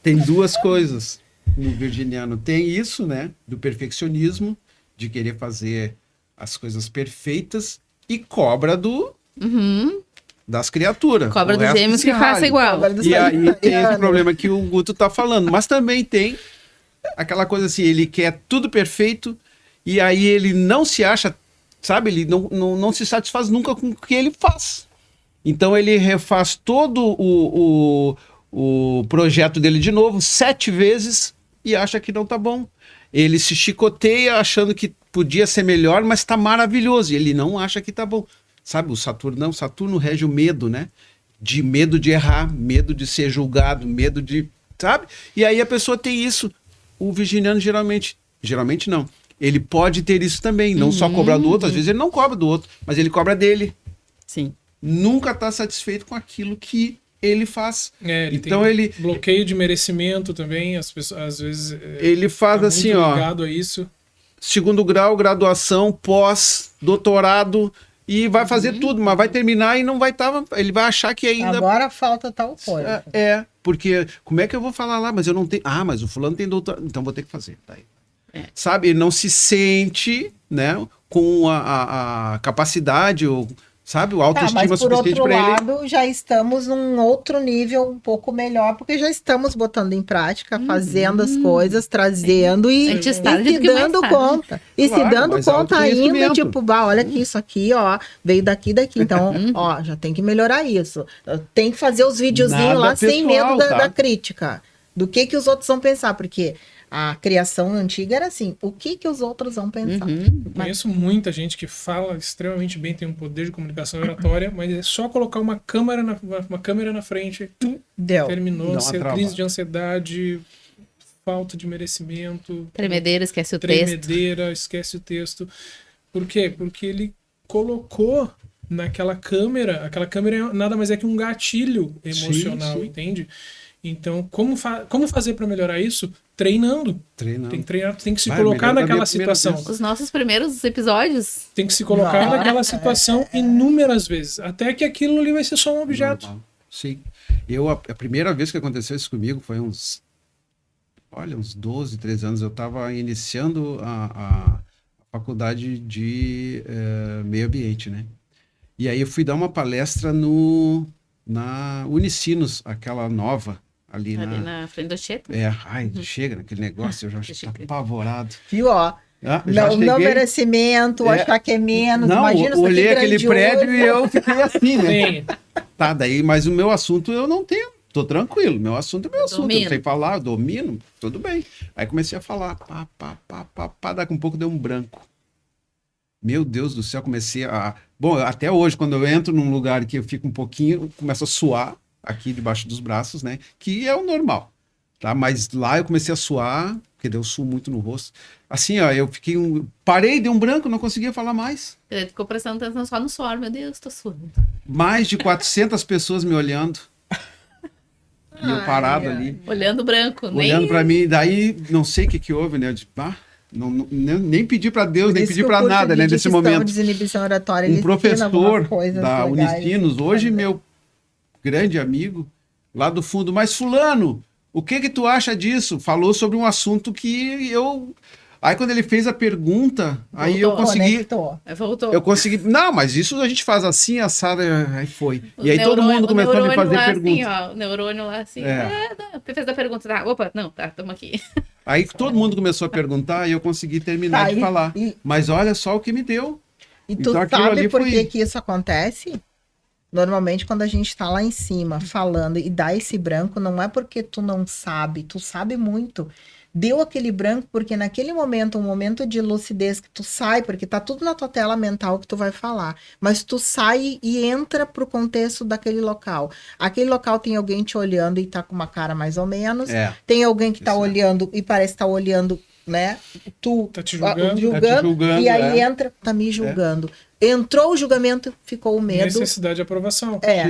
tem duas coisas no virginiano. Tem isso, né? Do perfeccionismo, de querer fazer as coisas perfeitas, e cobra das criaturas. Cobra O dos resto gêmeos se que faça rale. igual. Agora do E aí tem esse Sagitariano. problema que o Guto tá falando. Mas também tem aquela coisa assim, ele quer tudo perfeito, e aí ele não se acha, sabe? Ele não se satisfaz nunca com o que ele faz. Então ele refaz todo o projeto dele de novo 7 vezes e acha que não tá bom. Ele se chicoteia achando que podia ser melhor, mas tá maravilhoso. E ele não acha que tá bom. Sabe, o Saturno não. Saturno rege o medo, né? De medo de errar, medo de ser julgado, medo de... Sabe? E aí a pessoa tem isso. O virginiano geralmente não. Ele pode ter isso também. Não só cobrar do outro. Às vezes ele não cobra do outro, mas ele cobra dele. Sim. Nunca tá satisfeito com aquilo que ele faz. Ele Então tem ele bloqueio de merecimento também, as pessoas às vezes ele faz tá assim, muito ó, ligado a isso. segundo grau, graduação, pós, doutorado, e vai fazer tudo, mas vai terminar e não vai estar, ele vai achar que ainda Agora falta tal coisa. porque como é que eu vou falar lá, mas eu não tenho, mas o fulano tem doutorado, então vou ter que fazer, tá aí. É. Sabe, ele não se sente, né, com a capacidade ou sabe, o Tá, autoestima mas por suficiente outro para ele. lado, já estamos num outro nível um pouco melhor, porque já estamos botando em prática, fazendo as coisas, trazendo e Antes tarde se do que mais dando tarde. conta. E se Claro, dando mas conta ainda, autoconhecimento. tipo, olha aqui, isso aqui, ó, veio daqui. Então, ó, já tem que melhorar isso. Tem que fazer os videozinhos Nada lá sem pessoal, medo tá? da crítica. Do que os outros vão pensar, porque a criação antiga era assim, o que os outros vão pensar? Eu conheço muita gente que fala extremamente bem, tem um poder de comunicação oratória, mas é só colocar uma câmera na frente, Deu. terminou, Dá uma travada. crise de ansiedade, falta de merecimento, Tremedeira, esquece o texto. tremedeira, esquece o texto. Por quê? Porque ele colocou naquela câmera, aquela câmera nada mais é que um gatilho emocional, sim. entende? Então, como fazer para melhorar isso? Treinando. Treinando. Tem que treinar, tem que se Vai, colocar melhor da naquela minha primeira situação. vez. Os nossos primeiros episódios. Tem que se colocar naquela situação inúmeras vezes, até que aquilo ali vai ser só um objeto. Normal. Sim. A primeira vez que aconteceu isso comigo foi uns 12, 13 anos. Eu estava iniciando a faculdade de meio ambiente, né? E aí eu fui dar uma palestra na Unicinos, aquela nova, ali Na frente do Cheto. chega naquele negócio, eu já estava apavorado. Viu, ó? Já Não cheguei- merecimento, achar que é menos. Não, Imagina isso olhei aqui aquele grandioso. prédio e eu fiquei assim, né? Sim. Tá, daí, mas o meu assunto eu não tenho. Tô tranquilo, meu assunto é meu assunto. Domino. Eu sei falar, eu domino, tudo bem. Aí comecei a falar, daqui um pouco deu um branco. Meu Deus do céu, comecei a... Bom, até hoje, quando eu entro num lugar que eu fico um pouquinho, começo a suar aqui debaixo dos braços, né? Que é o normal, tá? Mas lá eu comecei a suar, porque deu suor muito no rosto. Assim, ó, eu fiquei parei, deu um branco, não conseguia falar mais. Ele ficou prestando atenção só no suor. Meu Deus, tô suando. Mais de 400 pessoas me olhando. E eu parado ali. Olhando branco. Olhando pra mim, daí não sei o que houve, né? Eu disse, nem pedi pra Deus, Por nem isso pedi que o pra curso nada, de né? Nesse dicção, momento. desinibição oratória, Um ele ensina professor algumas coisas da legais. Unicinos, hoje meu grande amigo, lá do fundo, mas fulano, o que tu acha disso? Falou sobre um assunto que eu... Aí quando ele fez a pergunta, aí eu Voltou, consegui... Conectou. Voltou. Eu consegui... Não, mas isso a gente faz assim, assado, aí foi. O E aí todo neurônio- mundo o começou a me neurônio fazer lá perguntas. Assim, ó, o neurônio lá assim, É. não, fez a pergunta, tá, opa, não, tá, estamos aqui. Aí todo mundo começou a perguntar e eu consegui terminar Tá, de falar. e- Mas olha só o que me deu. E tu Então, aquilo sabe ali por foi- que que isso acontece? Normalmente, quando a gente tá lá em cima falando e dá esse branco, não é porque tu não sabe, tu sabe muito. Deu aquele branco porque naquele momento, um momento de lucidez que tu sai, porque tá tudo na tua tela mental que tu vai falar, mas tu sai e entra pro contexto daquele local. Aquele local tem alguém te olhando e tá com uma cara mais ou menos, É. tem alguém que tá Isso é. olhando e parece que tá olhando, né? Tu Tá te julgando. julgando, Tá te julgando, e aí é. entra, tá me julgando. Entrou o julgamento, ficou o medo. Necessidade de aprovação. É,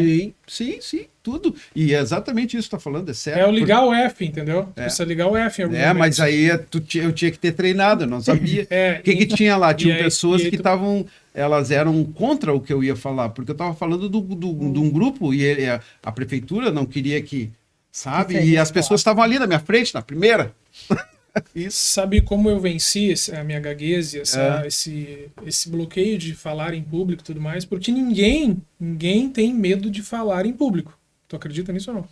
Sim, tudo. E é exatamente isso que tu tá falando, é certo. É o ligar o F, entendeu? É. Precisa ligar o F em algum É, momento. mas aí eu tinha que ter treinado, eu não sabia. É, O que tinha lá? Tinham e aí- pessoas e aí que tu- estavam, elas eram contra o que eu ia falar, porque eu estava falando de um grupo e a prefeitura não queria que, sabe? Que E as seja pessoas estavam ali na minha frente, na primeira. Isso. Sabe como eu venci a minha gaguez, É. esse bloqueio de falar em público e tudo mais? Porque ninguém tem medo de falar em público. Tu acredita nisso ou não?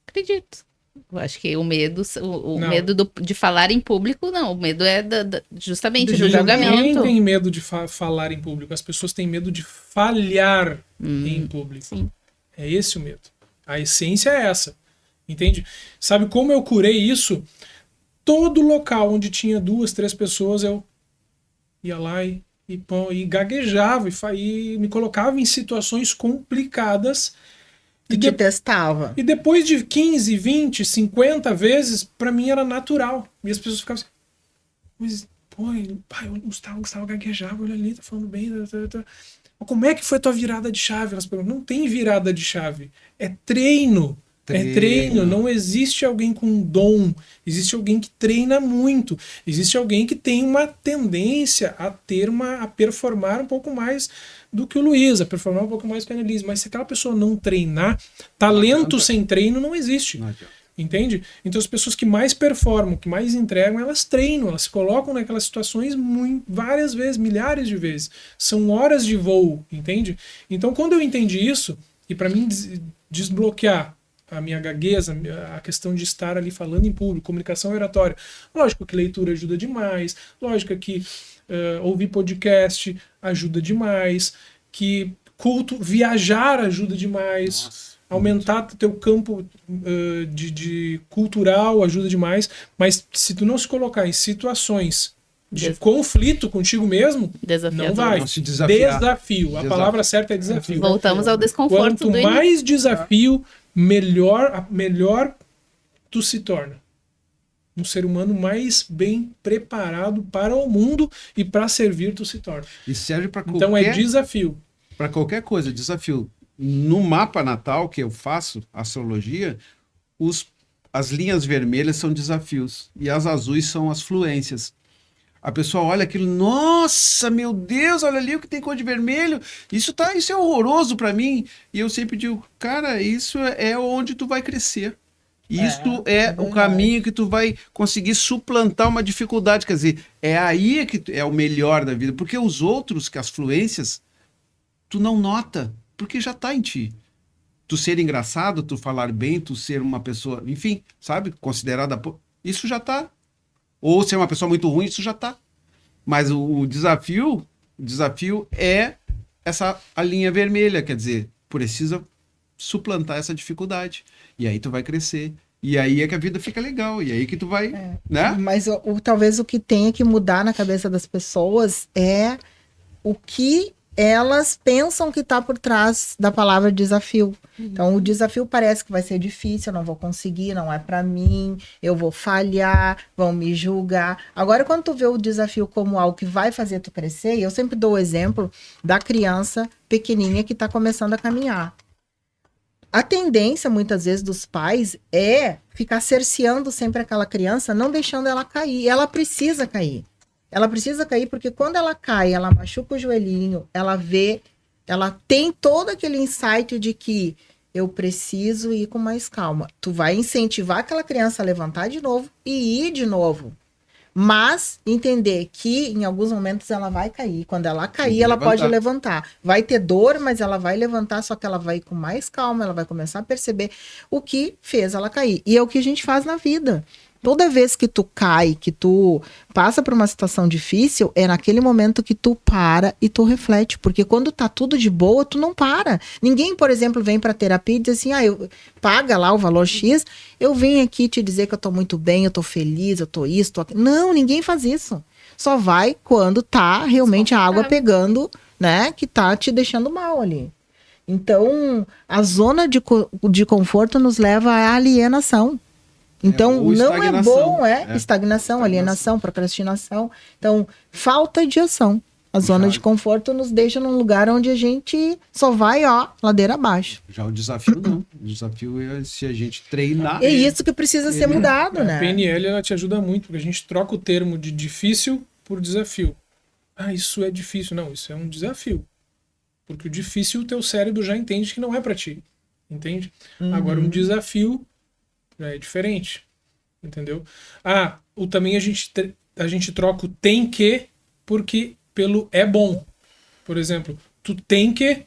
Acredito. Eu acho que o medo, o Não. medo de falar em público, não. O medo é justamente Do do julgamento. Ninguém julgamento. tem medo de falar em público. As pessoas têm medo de falhar em público. sim. É esse o medo. A essência é essa. Entende? Sabe como eu curei isso? Todo local onde tinha 2, 3 pessoas, eu ia lá e gaguejava e me colocava em situações complicadas. tu E, te de- testava. e depois de 15, 20, 50 vezes, pra mim era natural. E as pessoas ficavam assim, mas, pô, pai, o Gustavo gaguejava, olha ali, tá falando bem. Mas como é que foi a tua virada de chave? Elas perguntam, não tem virada de chave. É treino. É treino. Não existe alguém com dom. Existe alguém que treina muito. Existe alguém que tem uma tendência a performar um pouco mais do que o Luiz, a performar um pouco mais que a Annelise. Mas se aquela pessoa não treinar, talento sem treino não existe. Não adianta. Entende? Então as pessoas que mais performam, que mais entregam, elas treinam, elas se colocam naquelas situações várias vezes, milhares de vezes. São horas de voo, entende? Então quando eu entendi isso, e para mim desbloquear a minha gagueza, a questão de estar ali falando em público, comunicação oratória, lógico que leitura ajuda demais, lógico que ouvir podcast ajuda demais, que viajar ajuda demais. Nossa. Aumentar teu campo de cultural ajuda demais, mas se tu não se colocar em situações de conflito contigo mesmo, Desafiador. não vai. Não se desafiar. Desafio. A palavra certa é desafio. Voltamos ao desconforto Quanto do mais desafio, melhor tu se torna. Um ser humano mais bem preparado para o mundo e para servir tu se torna. E serve para qualquer, Então é desafio. para qualquer coisa, desafio. No mapa natal que eu faço, astrologia, as linhas vermelhas são desafios e as azuis são as fluências. A pessoa olha aquilo, nossa, meu Deus, olha ali o que tem cor de vermelho. Isso é horroroso para mim. E eu sempre digo, cara, isso é onde tu vai crescer. Isso é o verdade. caminho que tu vai conseguir suplantar uma dificuldade. Quer dizer, é aí que é o melhor da vida. Porque os outros, que as fluências, tu não nota, porque já tá em ti. Tu ser engraçado, tu falar bem, tu ser uma pessoa, enfim, sabe, considerada, isso já tá. Ou ser uma pessoa muito ruim, isso já tá. Mas o desafio é a linha vermelha, quer dizer, precisa suplantar essa dificuldade. E aí tu vai crescer. E aí é que a vida fica legal. E aí que tu vai, né? Mas talvez o que tenha que mudar na cabeça das pessoas é o que elas pensam que está por trás da palavra desafio. Então, o desafio parece que vai ser difícil, eu não vou conseguir, não é para mim, eu vou falhar, vão me julgar. Agora, quando tu vê o desafio como algo que vai fazer tu crescer, eu sempre dou o exemplo da criança pequenininha que está começando a caminhar. A tendência, muitas vezes, dos pais é ficar cerceando sempre aquela criança, não deixando ela cair. Ela precisa cair. Ela precisa cair porque quando ela cai, ela machuca o joelhinho, ela tem todo aquele insight de que eu preciso ir com mais calma. Tu vai incentivar aquela criança a levantar de novo e ir de novo. Mas entender que em alguns momentos ela vai cair. Quando ela cair, ela pode levantar. Vai ter dor, mas ela vai levantar, só que ela vai ir com mais calma, ela vai começar a perceber o que fez ela cair. E é o que a gente faz na vida. Toda vez que tu cai, que tu passa por uma situação difícil, é naquele momento que tu para e tu reflete. Porque quando tá tudo de boa, tu não para. Ninguém, por exemplo, vem pra terapia e diz assim, paga lá o valor X, eu vim aqui te dizer que eu tô muito bem, eu tô feliz, eu tô isso, tô aquilo. Não, ninguém faz isso. Só vai quando tá realmente a água pegando, né, que tá te deixando mal ali. Então, a zona de conforto nos leva à alienação. Então, não é bom, estagnação, alienação, procrastinação. Então, falta de ação. A zona de conforto nos deixa num lugar onde a gente só vai, ladeira abaixo. Já o desafio não. O desafio é se a gente treinar. É isso que precisa ser mudado, né? A PNL, ela te ajuda muito, porque a gente troca o termo de difícil por desafio. Ah, isso é difícil. Não, isso é um desafio. Porque o difícil, o teu cérebro já entende que não é pra ti. Entende? Agora, um desafio já é diferente, entendeu? Também a gente troca o tem que pelo é bom. Por exemplo, tu tem que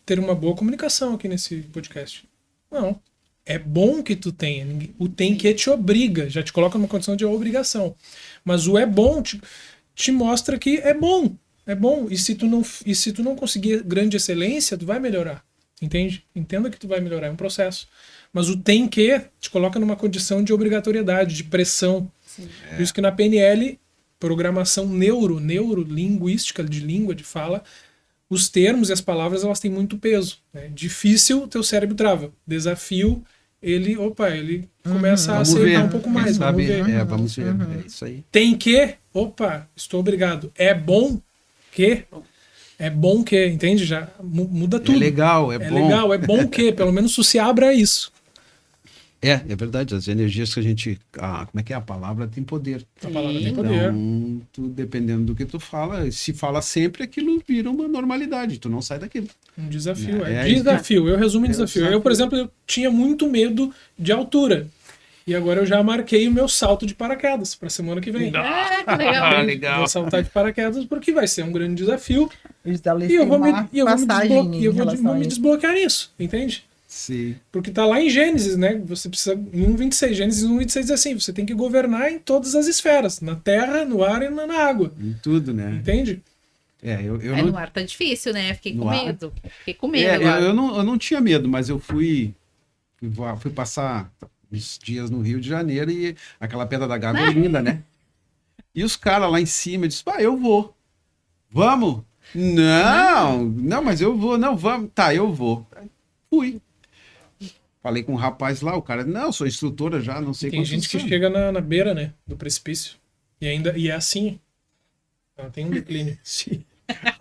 ter uma boa comunicação aqui nesse podcast. Não. É bom que tu tenha. O tem que te obriga, já te coloca numa condição de obrigação. Mas o é bom te mostra que é bom. É bom. E se tu não conseguir grande excelência, tu vai melhorar. Entende? Entenda que tu vai melhorar. É um processo. Mas o tem que te coloca numa condição de obrigatoriedade, de pressão. Por isso que na PNL, programação neurolinguística, de língua, de fala, os termos e as palavras, elas têm muito peso. Né? Difícil, teu cérebro trava. Desafio, ele começa a aceitar um pouco mais. Vamos ver. Vamos ver. É isso aí. Tem que, estou obrigado. É bom que... É bom que, entende? Já muda tudo. É legal, é bom. Legal, é bom que, pelo menos tu se abra a isso. É verdade, as energias que a gente... como é que é? A palavra tem poder. A palavra tem poder. Então, dependendo do que tu fala, se fala sempre, aquilo vira uma normalidade, tu não sai daquilo. Um desafio, desafio. Eu resumo em desafio. Eu, por exemplo, eu tinha muito medo de altura. E agora eu já marquei o meu salto de paraquedas para a semana que vem. Que legal. Legal. Vou saltar de paraquedas porque vai ser um grande desafio. E eu vou me desbloquear nisso, entende? Sim. Porque tá lá em Gênesis, né? Você precisa, em 1.26, Gênesis 1.26 diz assim, você tem que governar em todas as esferas, na terra, no ar e na água. Em tudo, né? Entende? No ar tá difícil, né? Fiquei com medo. Eu não tinha medo, mas eu fui passar uns dias no Rio de Janeiro e aquela Pedra da Gávea é linda, né? E os caras lá em cima disseram, eu vou. Vamos? Não, mas eu vou. Não, vamos. Tá, eu vou. Fui. Falei com um rapaz lá, o cara, não, sou instrutora já, não sei quantos anos. Tem gente que chega na beira, né, do precipício. E é assim. Ela tem um declínio. Sim.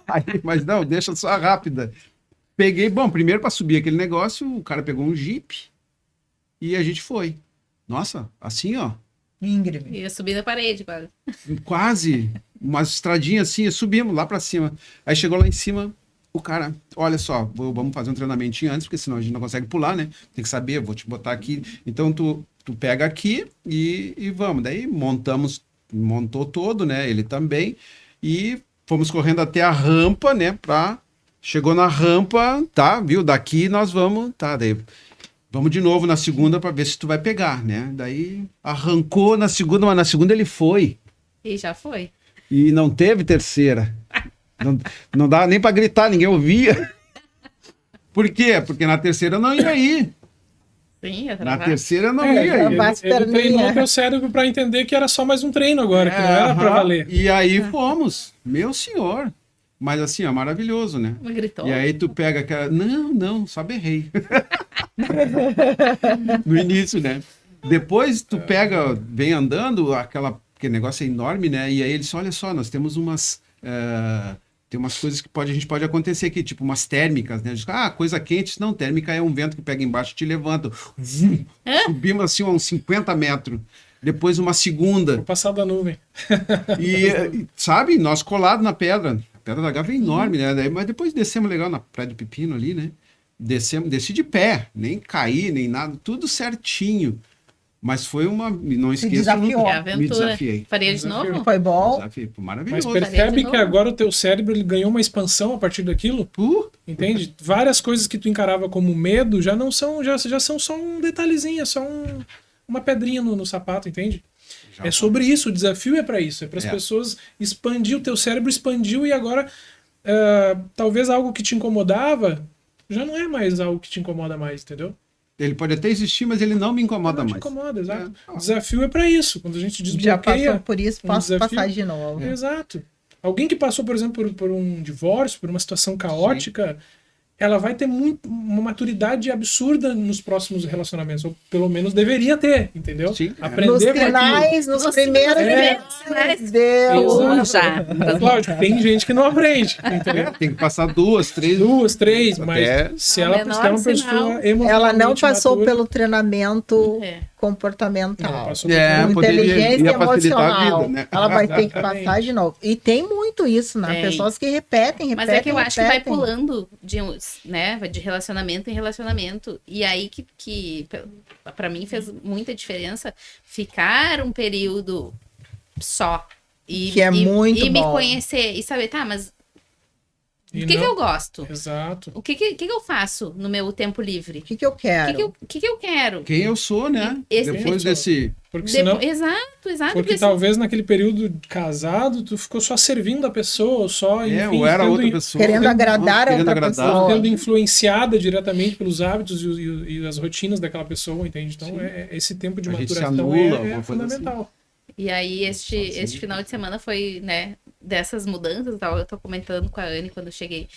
Aí, mas não, deixa só rápida. Peguei, primeiro para subir aquele negócio, o cara pegou um Jeep e a gente foi. Nossa, assim, ó. Íngreme. Ia subir na parede, quase. Quase. Umas estradinhas assim, subimos lá para cima. Aí chegou lá em cima, o cara, olha só, vamos fazer um treinamentinho antes, porque senão a gente não consegue pular, né? Tem que saber, vou te botar aqui. Então tu pega aqui e vamos. Daí montou todo, né? Ele também. E fomos correndo até a rampa, né? Chegou na rampa, tá? Viu? Daqui nós vamos, tá? Daí vamos de novo na segunda para ver se tu vai pegar, né? Daí arrancou na segunda, mas na segunda ele foi. E já foi. E não teve terceira. Não dava nem para gritar, ninguém ouvia. Por quê? Porque na terceira eu não ia ir. Sim, ia na terceira eu não ia ir. Ele treinou meu cérebro para entender que era só mais um treino agora, que não era para valer. E aí fomos. Meu senhor. Mas assim, é maravilhoso, né? Gritou. E aí tu pega aquela... Não, só berrei. No início, né? Depois tu vem andando, aquele negócio é enorme, né? E aí eles, olha só, nós temos tem umas coisas que a gente pode acontecer aqui, tipo umas térmicas, né? Coisa quente. Não, térmica é um vento que pega embaixo e te levanta. Subimos assim a uns 50 metros. Depois uma segunda. Vou passar da nuvem. E sabe, nós colados na pedra. A Pedra da Gávea é enorme, né? Mas depois descemos legal na Praia do Pepino ali, né? desci de pé, nem caí, nem nada, tudo certinho. Mas foi não esqueço desafiou. nunca. É aventura. Me desafiei. Faria de Desafio. novo? Foi bom. Desafiei. Mas Maravilhoso. percebe de que novo. agora o teu cérebro ele ganhou uma expansão a partir daquilo, entende? Várias coisas que tu encarava como medo já não são, já são só um detalhezinho, é só uma pedrinha no sapato, entende? Já É sobre isso, o desafio é para isso, é para as É. pessoas expandir, o teu cérebro expandiu e agora talvez algo que te incomodava já não é mais algo que te incomoda mais, entendeu? Ele pode até existir, mas ele não me incomoda Não te mais. incomoda, exato. É. O desafio é para isso, quando a gente Já desbloqueia... passou por isso, um posso desafio. passar de novo. Exato. Alguém que passou, por exemplo, por um divórcio, por uma situação caótica, ela vai ter uma maturidade absurda nos próximos relacionamentos, ou pelo menos deveria ter, entendeu? Sim, é. Nos Aprender com aquilo. finais, nos primeiros sinais. Deus. Já. Lógico, tem gente que não aprende, entendeu? Tem que passar 2, 3. 2, 3, Até- mas se ela menor é uma pessoa sinal. emocionalmente Ela não passou matura, pelo treinamento É. comportamental. não, passou É, por- poderia- Inteligência ia facilitar a emocional. vida, né? Ela vai ter que Exatamente. passar de novo. E tem muito isso, né? Tem. Pessoas que repetem. Mas é que eu acho que vai pulando de relacionamento em relacionamento. E aí que para mim fez muita diferença ficar um período só. Que é muito e me bom. conhecer e saber, tá, mas E o que não- eu gosto? Exato. O que eu faço no meu tempo livre? O que eu O quero? que eu quero? Quem eu sou, né? Esse- Depois Quem eu sou. desse. Porque senão... Exato. Porque Porque talvez naquele período de casado, tu ficou só servindo a pessoa, só, enfim, ou era sendo outra pessoa. Querendo agradar a Querendo outra agradar. pessoa. sendo influenciada diretamente pelos hábitos e as rotinas daquela pessoa, entende? Então, esse tempo de A gente se maturação anula, é alguma coisa fundamental. E aí, este final de semana foi, né, dessas mudanças, tal, eu tô comentando com a Anne quando eu cheguei,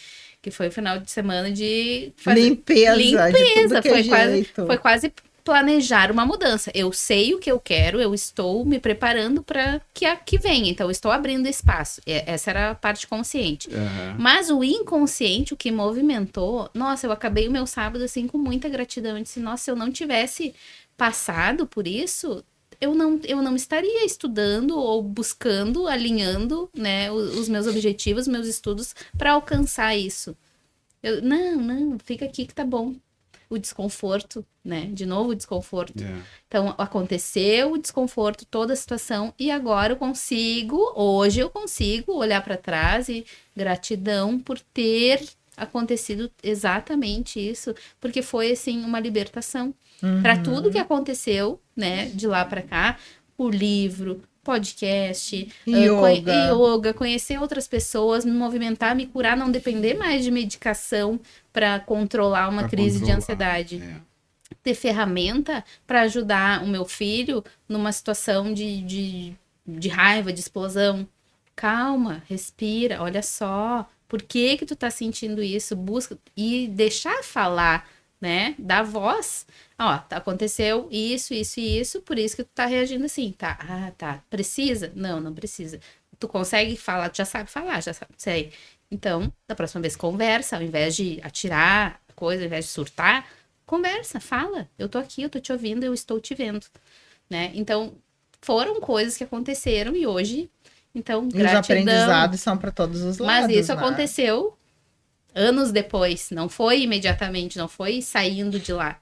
que foi o final de semana de Limpeza de tudo que é foi quase planejar uma mudança. Eu sei o que eu quero, eu estou me preparando para que a que venha, então eu estou abrindo espaço. Essa era a parte consciente. Aham. Mas o inconsciente, o que movimentou, nossa, eu acabei o meu sábado assim com muita gratidão. Eu disse, nossa, se eu não tivesse passado por isso, eu não estaria estudando ou buscando, alinhando, né, os meus objetivos, meus estudos para alcançar isso. Não, fica aqui que tá bom. O desconforto, né? De novo o desconforto. É. Então, aconteceu o desconforto, toda a situação, e agora hoje eu consigo olhar para trás e gratidão por ter acontecido exatamente isso, porque foi, assim, uma libertação. Para tudo que aconteceu, né, de lá para cá, o livro, podcast, yoga, conhecer outras pessoas, me movimentar, me curar, não depender mais de medicação para controlar uma Pra crise de controlar, ansiedade. é. Ter ferramenta para ajudar o meu filho numa situação de raiva, de explosão. Calma, respira, olha só, por que tu tá sentindo isso? Busca e deixar falar, né? Dar voz. Ó, aconteceu isso, por isso que tu tá reagindo assim. Tá, tá. Precisa? Não precisa. Tu consegue falar, tu já sabe falar, já sabe, sei. Então, da próxima vez conversa, ao invés de atirar coisa, ao invés de surtar, conversa, fala. Eu tô aqui, eu tô te ouvindo, eu estou te vendo, né? Então, foram coisas que aconteceram e hoje, então, E os gratidão. aprendizados são para todos os lados. Mas isso né? aconteceu anos depois, não foi imediatamente, não foi saindo de lá,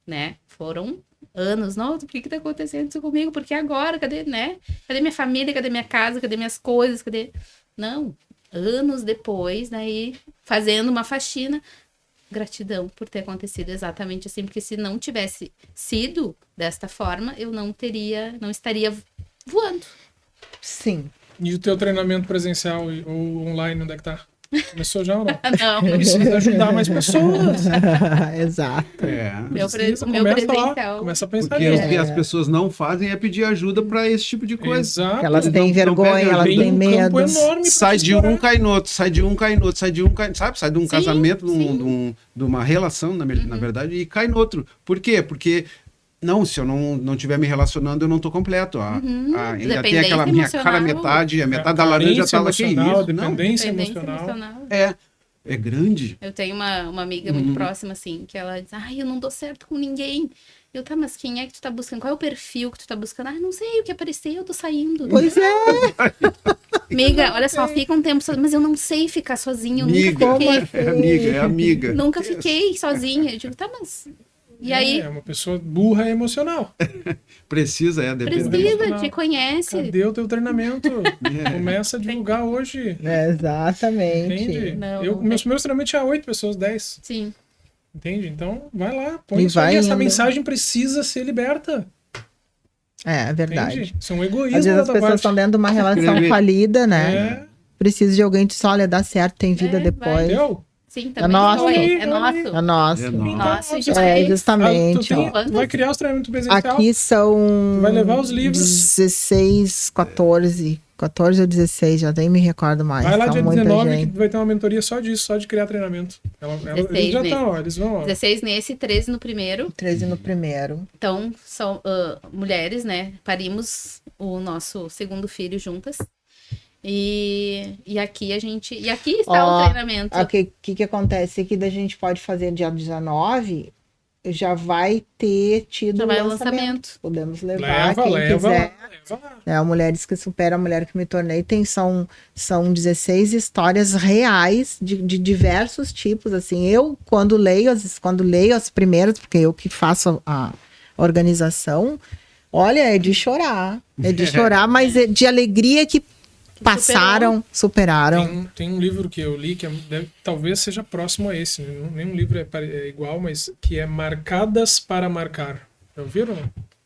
né? Foram anos. Nossa, por que tá acontecendo isso comigo? Porque agora, cadê, né? Cadê minha família? Cadê minha casa? Cadê minhas coisas? Cadê? Não, anos depois, daí fazendo uma faxina. Gratidão por ter acontecido exatamente assim, porque se não tivesse sido desta forma, eu não estaria voando. Sim. E o teu treinamento presencial ou online, onde é que tá? Começou já ou não? Não, Precisa ajudar mais pessoas. Exato. É. meu Precisa, meu começa lá, presencial. começa a pensar Porque nisso. o que as pessoas não fazem é pedir ajuda para esse tipo de coisa. Exato. Elas Não- têm não vergonha, pede elas Tem têm um campo medo. enorme pra Sai se de um, explorar. cai no outro, sai de um, cai no outro, sai de um, cai, sabe? Sai de um Sim, casamento, sim. de uma relação, na verdade, e cai no outro. Por quê? Porque, não, se eu não estiver me relacionando, eu não tô completo. Ainda tem aquela minha cara Dependência metade, a metade da laranja tá lá, que emocional, isso? Não, dependência Dependência emocional. emocional. é grande. Eu tenho uma amiga muito próxima, assim, que ela diz, ai, eu não dou certo com ninguém. Eu, tá, mas quem é que tu tá buscando? Qual é o perfil que tu tá buscando? Ah, não sei, o que aparecer, eu tô saindo. Pois é. Amiga, olha só, fica um tempo sozinha, mas eu não sei ficar sozinha, eu Amiga, nunca fiquei. é amiga. Nunca fiquei sozinha. Eu digo, tá, mas. E aí, É uma pessoa burra e emocional. Precisa, depende. precisa, te conhece. Cadê o teu treinamento? É. Começa a divulgar hoje. Exatamente. Entende? Não, Eu, não meus tem. primeiros treinamentos tinha 8 pessoas, 10. Sim. Entende? Então, vai lá, põe E isso aí. vai Essa indo. mensagem precisa ser liberta. É verdade. Entende? Isso é um Às egoísmo vezes da as tua pessoas parte. estão dentro de uma relação Escrever. falida, né? É, Precisa de alguém que diz, olha, dá certo, tem vida É, depois. entendeu? Sim, também nosso. foi. Aí, É nosso. É nosso. É nosso. Nossa, Então, já É, é. justamente. Tu, Ó. tu vai criar os treinamentos presencial. Aqui são Tu vai levar os livros. 16, 14 ou 16, já nem me recordo mais. Vai lá São dia muita 19 gente. que vai ter uma mentoria só disso, só de criar treinamento. Eles 16 já nesse. estão, eles vão, ó. 16 nesse, 13 no primeiro. 13 no primeiro. Então, são mulheres, né? Parimos o nosso segundo filho juntas. E aqui a gente. E aqui está Ó, o treinamento. O que acontece aqui da gente pode fazer dia 19, já vai ter tido Já o vai o lançamento. lançamento. Podemos levar Leva, quem leva, quiser. leva lá. É, a Mulheres que Superam, a Mulher que Me Tornei, são 16 histórias reais de diversos tipos, assim. Eu, quando leio as primeiras, porque eu que faço a organização, olha, é de chorar. É de chorar, mas é de alegria que passaram, superaram. Tem um livro que eu li que talvez seja próximo a esse. Nenhum livro é igual, mas que é Marcadas para Marcar. Já ouviram?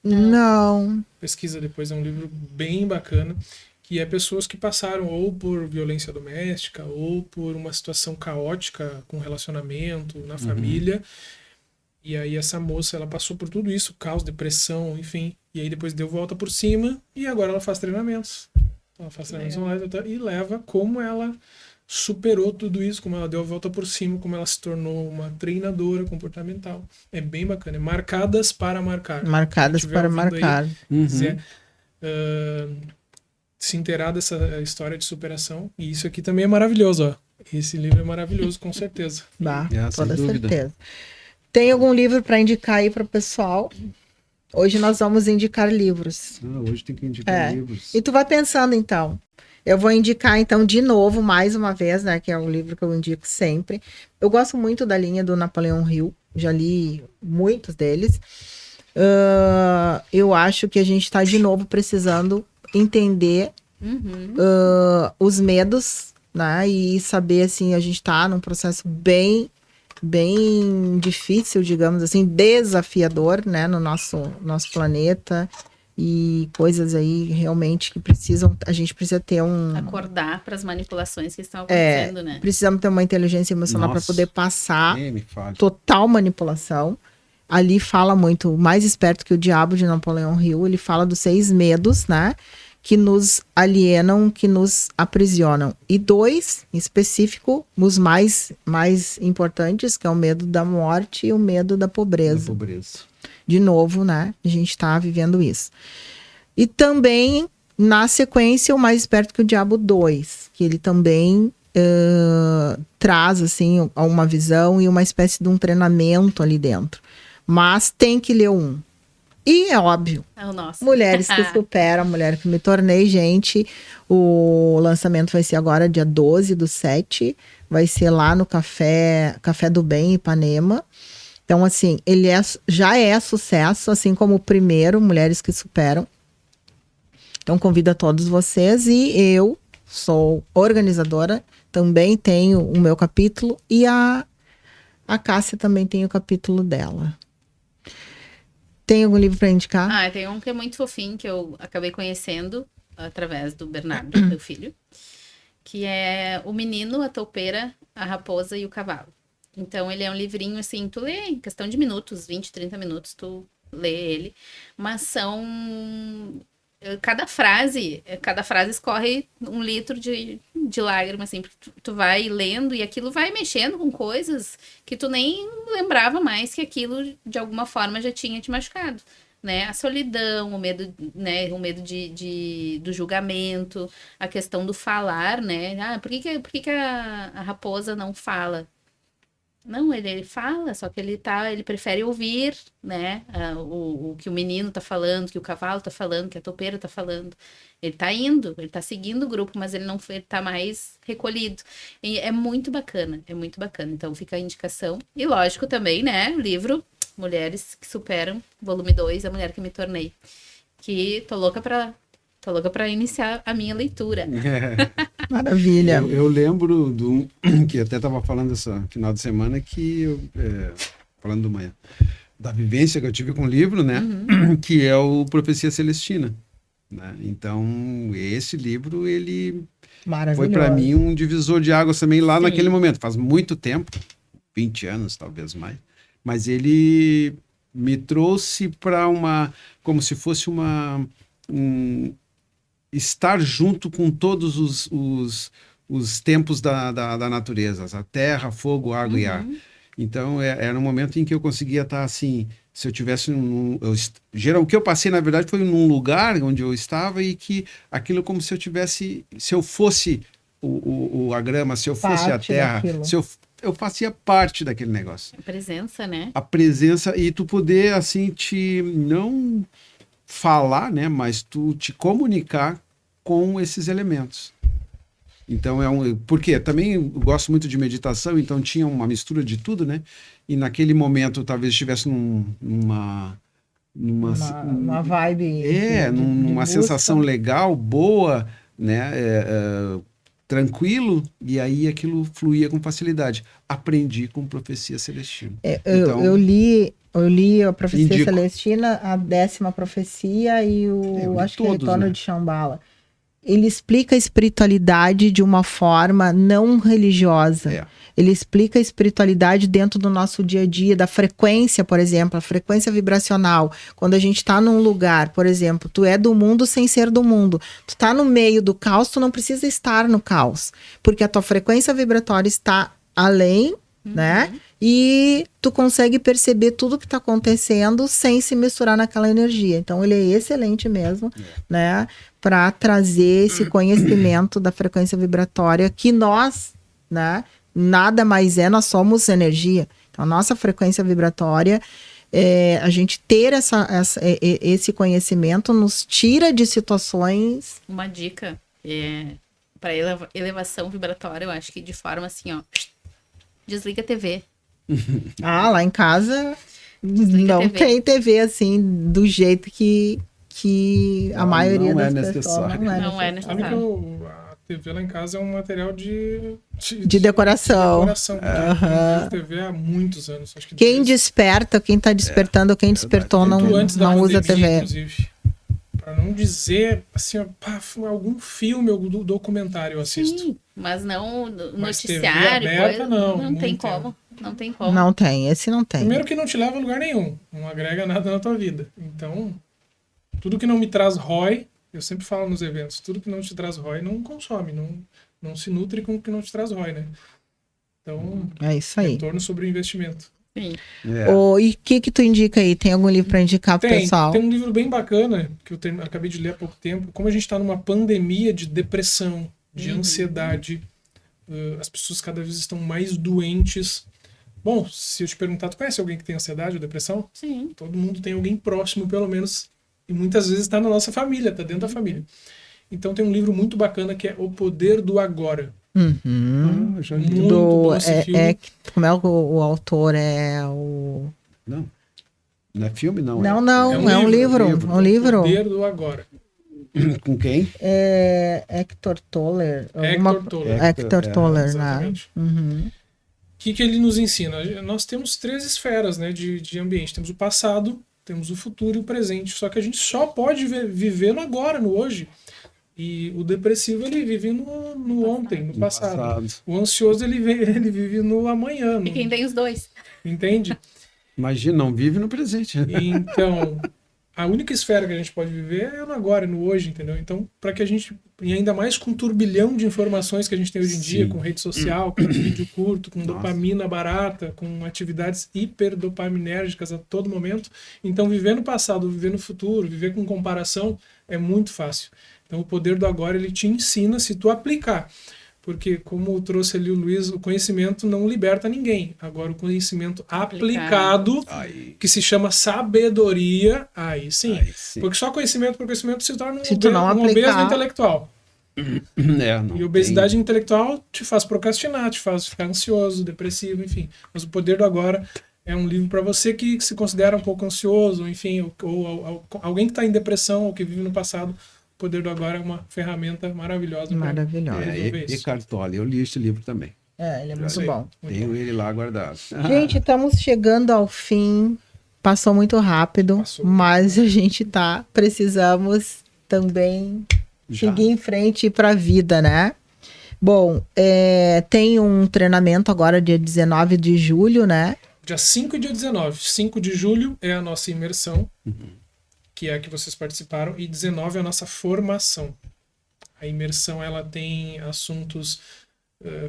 Não. Pesquisa depois, é um livro bem bacana, que é pessoas que passaram ou por violência doméstica ou por uma situação caótica com relacionamento na família. E aí essa moça, ela passou por tudo isso, caos, depressão, enfim. E aí depois deu volta por cima e agora ela faz treinamentos. Ela faz treinamentos online e leva como ela superou tudo isso, como ela deu a volta por cima, como ela se tornou uma treinadora comportamental. É bem bacana. É Marcadas para Marcar. Marcadas Quem tiver para ouvindo aí, marcar. quiser se inteirar dessa história de superação. E isso aqui também é maravilhoso, ó. Esse livro é maravilhoso, com certeza. Bah, Sem toda dúvida. certeza. Tem algum livro para indicar aí para o pessoal? Hoje nós vamos indicar livros. Hoje tem que indicar É. livros. E tu vai pensando, então. Eu vou indicar, então, de novo, mais uma vez, né? Que é um livro que eu indico sempre. Eu gosto muito da linha do Napoleão Hill. Já li muitos deles. Eu acho que a gente está, de novo, precisando entender os medos, né? E saber, assim, a gente está num processo bem difícil, digamos assim, desafiador, né? No nosso planeta. E coisas aí realmente que a gente precisa ter Acordar para as manipulações que estão acontecendo, né? precisamos ter uma inteligência emocional para Nossa. poder passar Me fale. total manipulação. Ali fala muito, o Mais Esperto que o Diabo, de Napoleão Hill, ele fala dos 6 medos, né? Que nos alienam, que nos aprisionam. E 2, em específico, os mais importantes, que é o medo da morte e o medo da pobreza. Da pobreza. De novo, né? A gente está vivendo isso. E também, na sequência, o Mais Esperto que o Diabo 2, que ele também traz, assim, uma visão e uma espécie de um treinamento ali dentro. Mas tem que ler um. E é óbvio, É o nosso. Mulheres que Superam, Mulher que Me Tornei, gente. O lançamento vai ser agora, dia 12/7. Vai ser lá no Café do Bem, Ipanema. Então, assim, ele já é sucesso, assim como o primeiro, Mulheres que Superam. Então, convido a todos vocês. E eu sou organizadora, também tenho o meu capítulo. E a Cássia também tem o capítulo dela. Tem algum livro para indicar? Ah, tem um que é muito fofinho, que eu acabei conhecendo através do Bernardo, meu filho. Que é O Menino, a Toupeira, a Raposa e o Cavalo. Então, ele é um livrinho, assim, tu lê em questão de minutos, 20, 30 minutos, tu lê ele. Mas são... Cada frase escorre 1 litro de lágrima, assim, porque tu vai lendo e aquilo vai mexendo com coisas que tu nem lembrava mais que aquilo, de alguma forma, já tinha te machucado. Né? A solidão, o medo, né? O medo do julgamento, a questão do falar, né? Ah, por que a raposa não fala? Não, ele fala, só que ele prefere ouvir, né, o que o menino tá falando, que o cavalo tá falando, que a topeira tá falando. Ele tá indo, ele tá seguindo o grupo, mas ele tá mais recolhido. E é muito bacana, é muito bacana. Então fica a indicação. E lógico também, né, o livro Mulheres que Superam, volume 2, A Mulher que Me Tornei. Que tô louca pra iniciar a minha leitura. Maravilha. Eu lembro que até estava falando esse final de semana falando da vivência que eu tive com o livro, né? Que é o Profecia Celestina, né? Então, esse livro, ele foi para mim um divisor de águas também lá naquele momento. Faz muito tempo, 20 anos, talvez mais. Mas ele me trouxe para como se fosse estar junto com todos os tempos da natureza, a terra, fogo, água e ar. Então, era um momento em que eu conseguia estar assim, se eu tivesse o que eu passei, na verdade, foi num lugar onde eu estava e que aquilo como se eu fosse a grama, se eu fosse a terra, eu fazia parte daquele negócio. A presença, né? A presença, e tu poder, assim, não falar, né, mas tu te comunicar com esses elementos. Então, porque também eu gosto muito de meditação, então tinha uma mistura de tudo, né? E naquele momento, talvez estivesse numa vibe. Numa sensação legal, boa, né? Tranquilo, e aí aquilo fluía com facilidade. Aprendi com Profecia Celestina. Então, eu li a Profecia Celestina, a 10ª Profecia e acho que é o Retorno, né, de Shambhala. Ele explica a espiritualidade de uma forma não religiosa. Ele explica a espiritualidade dentro do nosso dia a dia, da frequência, por exemplo, a frequência vibracional. Quando a gente está num lugar, por exemplo, tu é do mundo sem ser do mundo. Tu está no meio do caos, tu não precisa estar no caos. Porque a tua frequência vibratória está além, né? E tu consegue perceber tudo que está acontecendo sem se misturar naquela energia. Então, ele é excelente mesmo, né? Para trazer esse conhecimento da frequência vibratória que nós, né? Nada mais nós somos energia. Então, a nossa frequência vibratória, a gente ter esse conhecimento nos tira de situações... Uma dica para elevação vibratória, eu acho que de forma assim, ó, desliga a TV. Lá em casa não tem TV assim, do jeito que a maioria das pessoas não é necessário. Sabe que a TV lá em casa é um material de decoração. Eu TV há muitos anos. Acho que quem está despertando, quem despertou não usa TV. Inclusive. Para não dizer, assim, algum filme, algum documentário eu assisto. Sim, mas não noticiário, aberta, não tem como. Não tem como. Não tem, esse não tem. Primeiro que não te leva a lugar nenhum, não agrega nada na tua vida. Então, tudo que não me traz ROI, eu sempre falo nos eventos, tudo que não te traz ROI não consome, não se nutre com o que não te traz ROI, né? Então, é isso aí. Retorno sobre o investimento. Sim. E o que tu indica aí? Tem algum livro para indicar pro pessoal? Tem um livro bem bacana, que eu acabei de ler há pouco tempo. Como a gente está numa pandemia de depressão, de ansiedade, as pessoas cada vez estão mais doentes. Bom, se eu te perguntar, tu conhece alguém que tem ansiedade ou depressão? Sim. Todo mundo tem alguém próximo, pelo menos, e muitas vezes está na nossa família, está dentro da família. Então tem um livro muito bacana que é O Poder do Agora. Já li. Muito bom esse filme. Como é o autor? Não é filme, não. Não, é um livro. O Poder do Agora. Com quem? Hector Toller. Hector Toller, né? O que ele nos ensina? Nós temos 3 esferas, né, de ambiente. Temos o passado, temos o futuro e o presente. Só que a gente só pode viver no agora, no hoje. E o depressivo, ele vive no ontem, no passado. O ansioso, ele vive no amanhã. E quem tem os dois? Entende? Imagina, não vive no presente. Então, a única esfera que a gente pode viver é no agora, no hoje, entendeu? Então, para que a gente, e ainda mais com o turbilhão de informações que a gente tem hoje em dia, com rede social, com vídeo curto, com dopamina barata, com atividades hiperdopaminérgicas a todo momento. Então, viver no passado, viver no futuro, viver com comparação é muito fácil. Então, o poder do agora, ele te ensina, se tu aplicar. porque como trouxe ali o Luiz, o conhecimento não liberta ninguém. Agora o conhecimento aplicado, Aí, que se chama sabedoria, aí sim. aí sim. Porque só conhecimento por conhecimento se torna Se tu não um obeso aplicar- intelectual. Não E obesidade tem- intelectual te faz procrastinar, te faz ficar ansioso, depressivo, enfim. Mas o Poder do Agora é um livro para você que se considera um pouco ansioso, enfim, ou alguém que está em depressão ou que vive no passado. O Poder do Agora é uma ferramenta maravilhosa. pra Maravilhoso. resolver isso. E Cartola, eu li este livro também. Ele é muito Isso aí. bom. Tenho ele lá guardado. Gente, estamos chegando ao fim. Passou muito rápido, Passou. mas a gente precisamos também Já. seguir em frente para a vida, né? Bom, tem um treinamento agora dia 19 de julho, né? Dia 5 e dia 19. 5 de julho é a nossa imersão, que é a que vocês participaram, e 19 é a nossa formação. A imersão ela tem assuntos,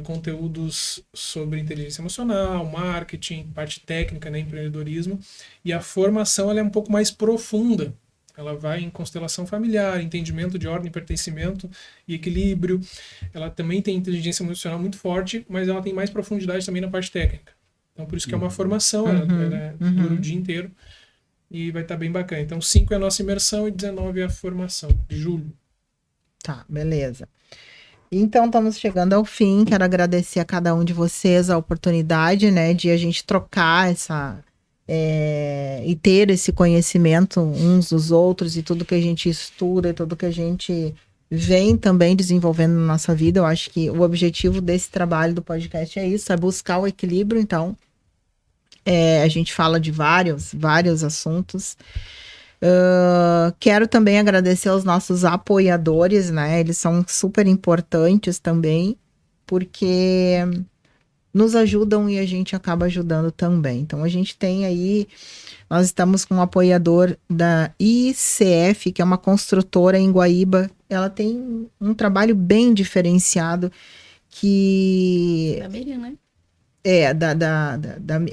conteúdos sobre inteligência emocional, marketing, parte técnica, né, empreendedorismo, e a formação ela é um pouco mais profunda. Ela vai em constelação familiar, entendimento de ordem, pertencimento e equilíbrio. Ela também tem inteligência emocional muito forte, mas ela tem mais profundidade também na parte técnica. Então, por isso que é uma formação, ela dura o dia inteiro e vai estar bem bacana. Então, 5 é a nossa imersão e 19 é a formação, de julho. Tá, beleza. Então, estamos chegando ao fim. Quero agradecer a cada um de vocês a oportunidade, né, de a gente trocar e ter esse conhecimento uns dos outros e tudo que a gente estuda e tudo que a gente vem também desenvolvendo na nossa vida. Eu acho que o objetivo desse trabalho do podcast é isso, é buscar o equilíbrio. Então, a gente fala de vários assuntos. Quero também agradecer aos nossos apoiadores, né? Eles são super importantes também, porque nos ajudam e a gente acaba ajudando também. Então, a gente tem aí, nós estamos com um apoiador da ICF, que é uma construtora em Guaíba. Ela tem um trabalho bem diferenciado que... Da Miriam, né?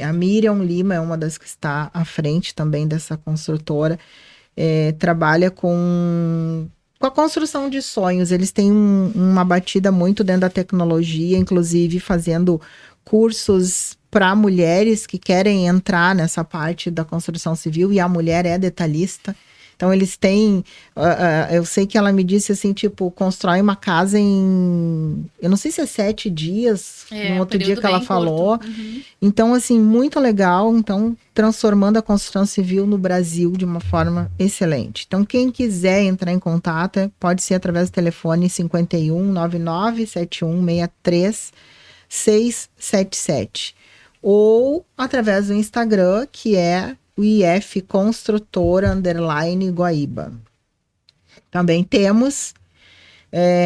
A Miriam Lima é uma das que está à frente também dessa construtora. Trabalha com a construção de sonhos. Eles têm uma batida muito dentro da tecnologia, inclusive fazendo cursos para mulheres que querem entrar nessa parte da construção civil, e a mulher é detalhista. Então, eles têm... eu sei que ela me disse assim, tipo, constrói uma casa em... Eu não sei se é 7 dias, no outro dia que ela falou. Então, assim, muito legal. Então, transformando a construção civil no Brasil de uma forma excelente. Então, quem quiser entrar em contato, pode ser através do telefone 51 99 71 63 677. Ou através do Instagram, que é o IF Construtora _ Guaíba. Também temos,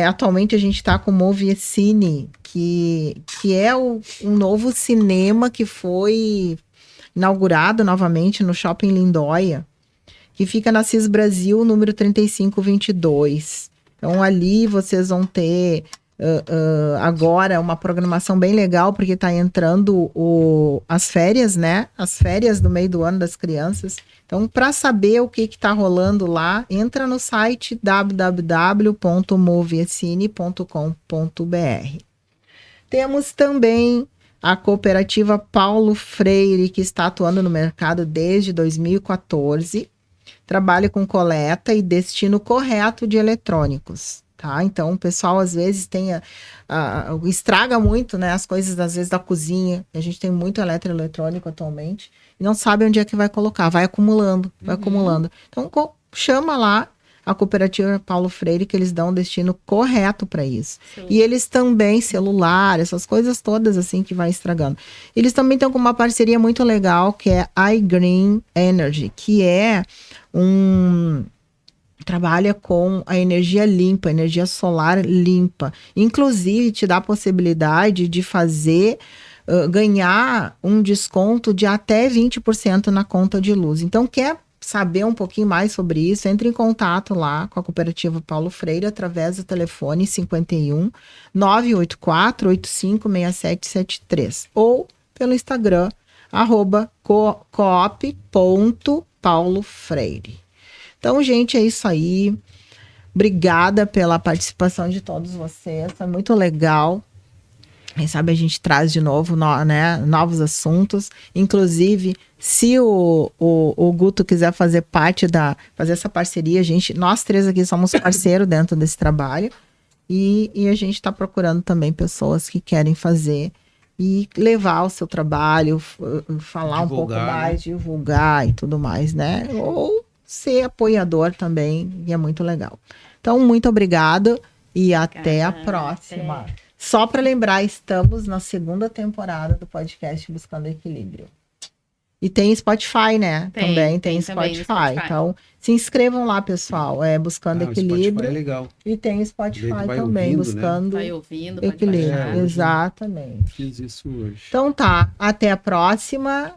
atualmente a gente está com o Moviecine, que é um novo cinema que foi inaugurado novamente no Shopping Lindóia, que fica na CIS Brasil, número 3522. Então, ali vocês vão ter agora uma programação bem legal, porque está entrando as férias, né? As férias do meio do ano das crianças. Então, para saber o que está rolando lá, entra no site www.moviecine.com.br. Temos também a cooperativa Paulo Freire, que está atuando no mercado desde 2014. Trabalha com coleta e destino correto de eletrônicos. Tá? Então, o pessoal às vezes estraga muito, né, as coisas às vezes da cozinha. A gente tem muito eletroeletrônico atualmente e não sabe onde é que vai colocar, vai acumulando. Então, chama lá a cooperativa Paulo Freire, que eles dão o destino correto para isso. Sim. E eles também, celular, essas coisas todas assim que vai estragando. Eles também estão com uma parceria muito legal, que é iGreen Energy, que é trabalha com a energia limpa, energia solar limpa. Inclusive, te dá a possibilidade de ganhar um desconto de até 20% na conta de luz. Então, quer saber um pouquinho mais sobre isso? Entre em contato lá com a cooperativa Paulo Freire através do telefone 51 984 856773 ou pelo Instagram @coop.paulofreire. Então, gente, é isso aí. Obrigada pela participação de todos vocês. Foi muito legal. Quem sabe a gente traz de novo, né, novos assuntos. Inclusive, se o Guto quiser fazer parte fazer essa parceria, nós três aqui somos parceiros dentro desse trabalho. E a gente está procurando também pessoas que querem fazer e levar o seu trabalho, falar divulgar, um pouco mais, divulgar e tudo mais, né? Ou ser apoiador também, e é muito legal. Então, muito obrigado e até a próxima. Só para lembrar, estamos na 2ª temporada do podcast Buscando Equilíbrio. E tem Spotify, né? Também tem Spotify. Então, se inscrevam lá, pessoal. Buscando Equilíbrio. O Spotify é legal. E tem Spotify também, ouvindo, Buscando Vai ouvindo, Equilíbrio. baixar. Exatamente. Fiz isso hoje. Então tá, até a próxima.